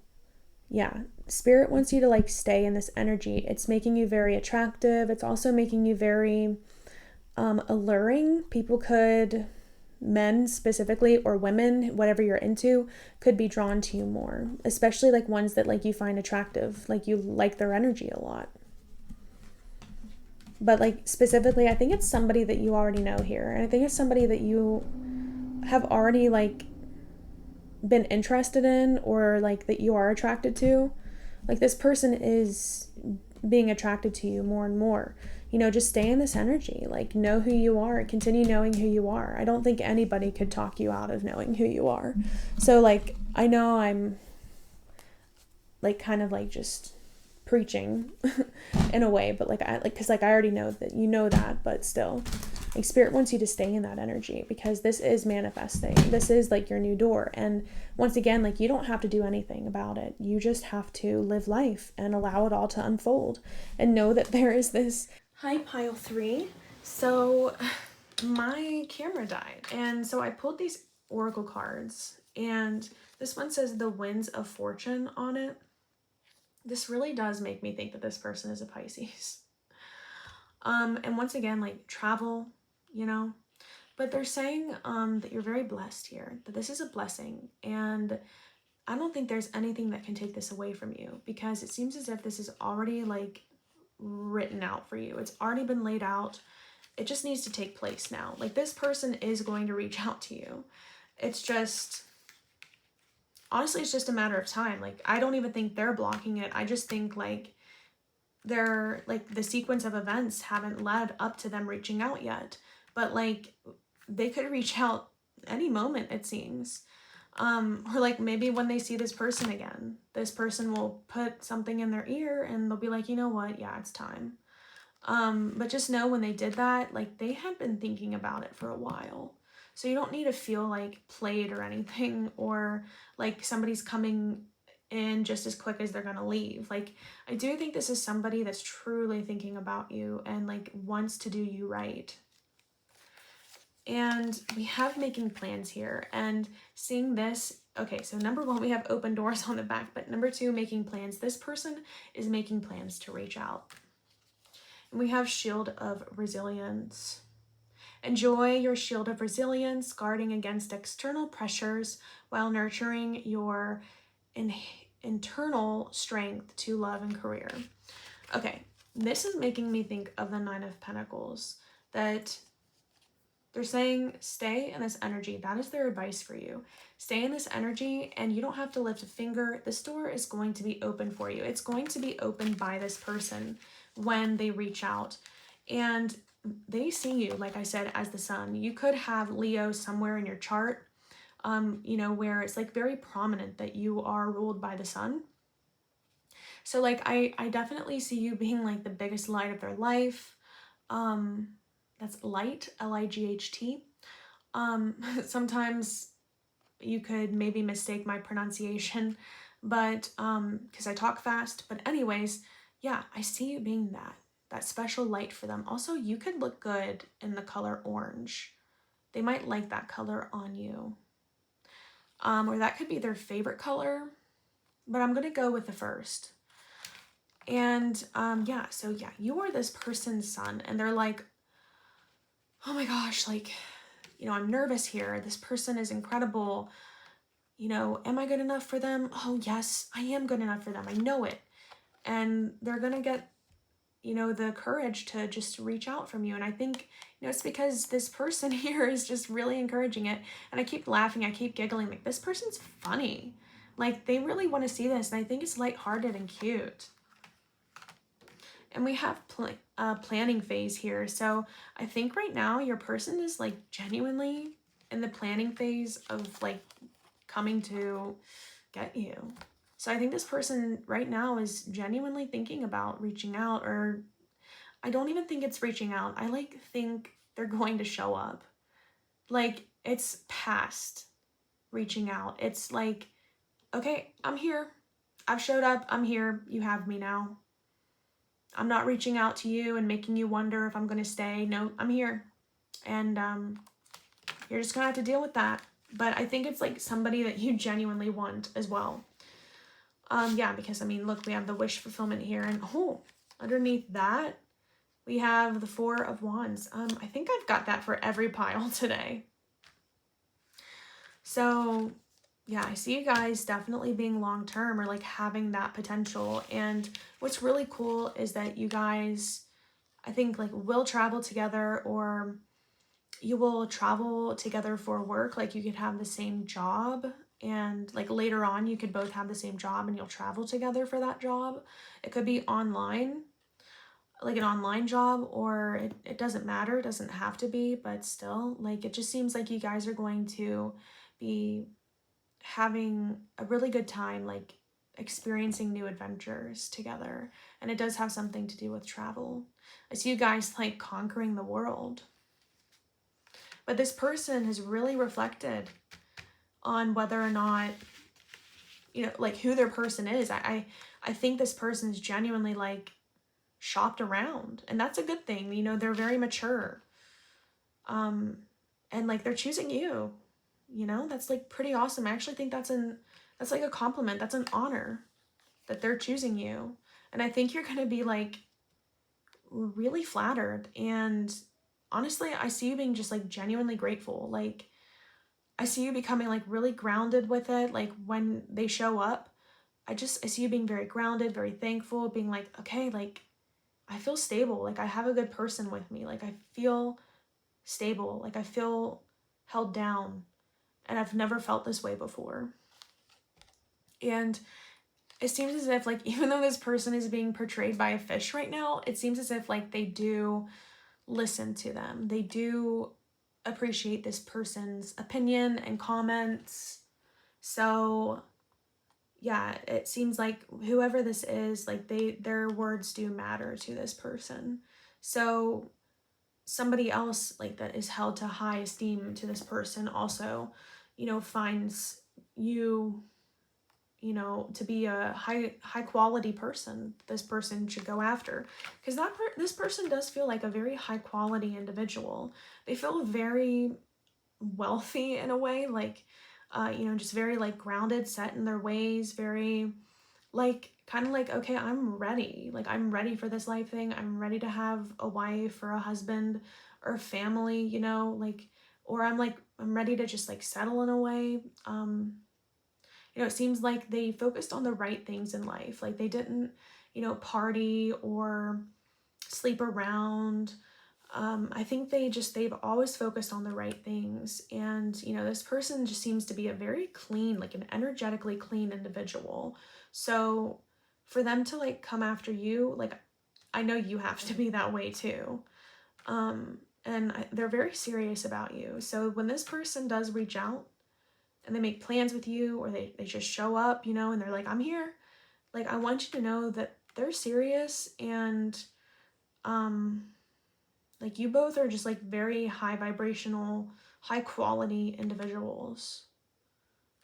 yeah, Spirit wants you to like stay in this energy. It's making you very attractive. It's also making you very alluring. Men specifically, or women, whatever you're into, could be drawn to you more, especially like ones that like you find attractive, like you like their energy a lot. But like specifically, I think it's somebody that you already know here. And I think it's somebody that you have already like been interested in, or like that you are attracted to. Like this person is being attracted to you more and more. Just stay in this energy. Like, know who you are, continue knowing who you are. I don't think anybody could talk you out of knowing who you are. So like, I know I'm like kind of like just preaching in a way, but because I already know that you know that, but still, like, spirit wants you to stay in that energy, because this is manifesting. This is like your new door. And once again, like, you don't have to do anything about it. You just have to live life and allow it all to unfold, and know that there is this. Hi, pile 3. So my camera died, and so I pulled these oracle cards, and this one says the winds of fortune on it. This really does make me think that this person is a Pisces. And once again, like, travel, but they're saying that you're very blessed here, that this is a blessing, and I don't think there's anything that can take this away from you, because it seems as if this is already like written out for you. It's already been laid out. It just needs to take place now. Like, this person is going to reach out to you. It's just, honestly, it's just a matter of time. Like, I don't even think they're blocking it. I just think like they're like, the sequence of events haven't led up to them reaching out yet, but like they could reach out any moment, it seems. Or like, maybe when they see this person again, this person will put something in their ear and they'll be like, you know what, yeah, it's time. But just know, when they did that, like, they had been thinking about it for a while. So you don't need to feel like played or anything, or like somebody's coming in just as quick as they're gonna leave. Like, I do think this is somebody that's truly thinking about you and like wants to do you right. And we have making plans here, and seeing this, okay, so number 1, we have open doors on the back, but number 2, making plans. This person is making plans to reach out. And we have shield of resilience. Enjoy your shield of resilience, guarding against external pressures while nurturing your internal strength to love and career. Okay, this is making me think of the 9 of Pentacles, that they're saying stay in this energy. That is their advice for you. Stay in this energy, and you don't have to lift a finger. This door is going to be open for you. It's going to be opened by this person when they reach out. And they see you, like I said, as the sun. You could have Leo somewhere in your chart, where it's like very prominent that you are ruled by the sun. So like, I definitely see you being like the biggest light of their life. That's light, L-I-G-H-T. Sometimes you could maybe mistake my pronunciation, but because I talk fast. But anyways, yeah, I see you being that special light for them. Also, you could look good in the color orange. They might like that color on you. Or that could be their favorite color, but I'm going to go with the first. And so you are this person's sun, and they're like, oh my gosh, like, I'm nervous here. This person is incredible. Am I good enough for them? Oh yes, I am good enough for them. I know it. And they're going to get, the courage to just reach out from you. And I think, it's because this person here is just really encouraging it. And I keep laughing. I keep giggling. Like, this person's funny. Like, they really want to see this. And I think it's lighthearted and cute. And we have planning phase here. So I think right now your person is like genuinely in the planning phase of like coming to get you. So I think this person right now is genuinely thinking about reaching out, or I don't even think it's reaching out. I like think they're going to show up. Like, it's past reaching out. It's like, okay, I'm here. I've showed up. I'm here. You have me now. I'm not reaching out to you and making you wonder if I'm going to stay. No, I'm here. And you're just going to have to deal with that. But I think it's like somebody that you genuinely want as well. Because I mean, look, we have the wish fulfillment here. And underneath that, we have the 4 of Wands. I think I've got that for every pile today. So yeah, I see you guys definitely being long-term, or like having that potential. And what's really cool is that you guys, I think, like, will travel together, or you will travel together for work. Like, you could have the same job, and like later on you could both have the same job and you'll travel together for that job. It could be online, like an online job, or it doesn't matter, it doesn't have to be, but still, like, it just seems like you guys are going to be having a really good time, like experiencing new adventures together. And it does have something to do with travel. I see you guys like conquering the world. But this person has really reflected on whether or not, you know, like who their person is. I think this person is genuinely like shopped around, and that's a good thing. You know, they're very mature. And like they're choosing you. You know, that's like pretty awesome. I actually think that's like a compliment. That's an honor that they're choosing you. And I think you're going to be like really flattered. And honestly, I see you being just like genuinely grateful. Like, I see you becoming like really grounded with it. Like when they show up, I see you being very grounded, very thankful, being like, okay, like I feel stable. Like I have a good person with me. Like I feel stable. Like I feel held down. And I've never felt this way before. And it seems as if, like, even though this person is being portrayed by a fish right now, it seems as if, like, they do listen to them. They do appreciate this person's opinion and comments. So, yeah, it seems like whoever this is, like, their words do matter to this person. So, somebody else, like, that is held to high esteem to this person also, you know, finds you, you know, to be a high quality person this person should go after. Because this person does feel like a very high quality individual. They feel very wealthy in a way, like, you know, just very like grounded, set in their ways, very like, kind of like, okay, I'm ready. Like, I'm ready for this life thing. I'm ready to have a wife or a husband or a family, you know, like, or I'm ready to just like settle in a way. You know, it seems like they focused on the right things in life. Like they didn't, you know, party or sleep around. I think they've always focused on the right things. And, you know, this person just seems to be a very clean, like an energetically clean individual. So for them to like come after you, like, I know you have to be that way too. They're very serious about you. So when this person does reach out and they make plans with you, or they just show up, you know, and they're like, I'm here. Like, I want you to know that they're serious, and, like, you both are just like very high vibrational, high quality individuals.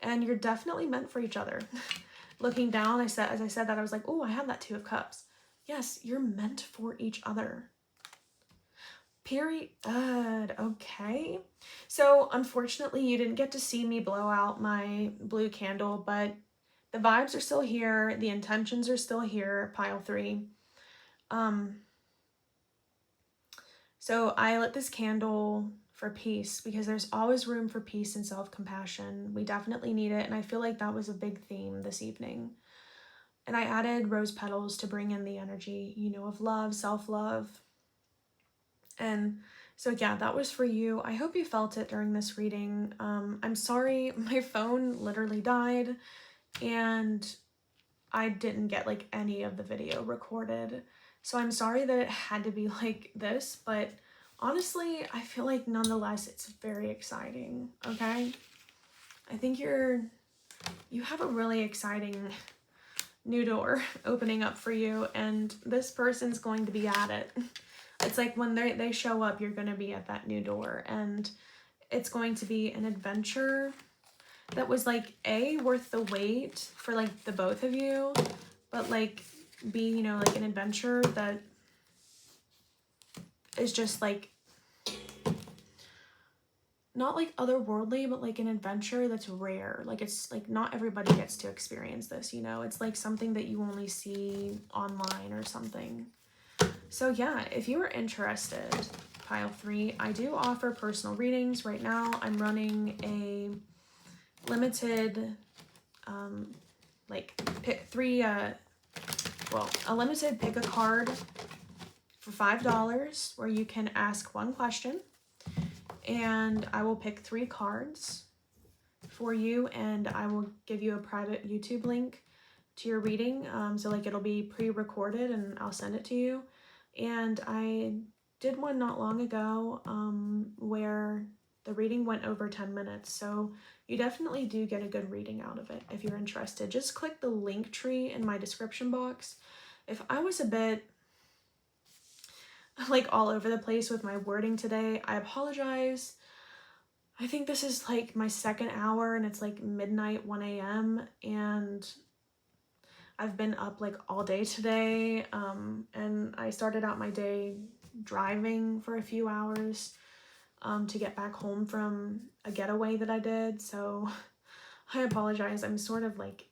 And you're definitely meant for each other. Looking down, as I said that, I was like, oh, I have that Two of Cups. Yes, you're meant for each other. Period. Okay. So unfortunately you didn't get to see me blow out my blue candle, but the vibes are still here. The intentions are still here, pile 3. So I lit this candle for peace, because there's always room for peace and self-compassion. We definitely need it. And I feel like that was a big theme this evening. And I added rose petals to bring in the energy, you know, of love, self-love. And so, yeah, that was for you. I hope you felt it during this reading. I'm sorry, my phone literally died and I didn't get like any of the video recorded. So I'm sorry that it had to be like this, but honestly, I feel like nonetheless, it's very exciting, okay? I think you have a really exciting new door opening up for you, and this person's going to be at it. It's like when they show up, you're going to be at that new door, and it's going to be an adventure that was like worth the wait for like the both of you, but like B, you know, like an adventure that is just like not like otherworldly, but like an adventure that's rare. Like, it's like not everybody gets to experience this, you know? It's like something that you only see online or something. So yeah, if you are interested, pile 3, I do offer personal readings. Right now I'm running a limited, like pick 3, a limited pick a card for $5, where you can ask one question and I will pick 3 cards for you, and I will give you a private YouTube link to your reading. So like it'll be pre-recorded and I'll send it to you. And I did one not long ago where the reading went over 10 minutes. So you definitely do get a good reading out of it if you're interested. Just click the link tree in my description box. If I was a bit like all over the place with my wording today, I apologize. I think this is like my second hour and it's like midnight, 1 a.m. and I've been up like all day today, and I started out my day driving for a few hours to get back home from a getaway that I did. So I apologize. I'm sort of like,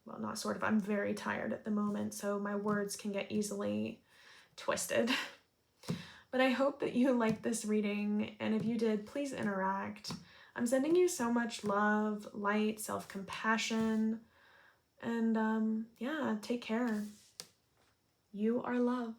well, not sort of, I'm very tired at the moment, so my words can get easily twisted. But I hope that you liked this reading, and if you did, please interact. I'm sending you so much love, light, self-compassion, and yeah, take care. You are love.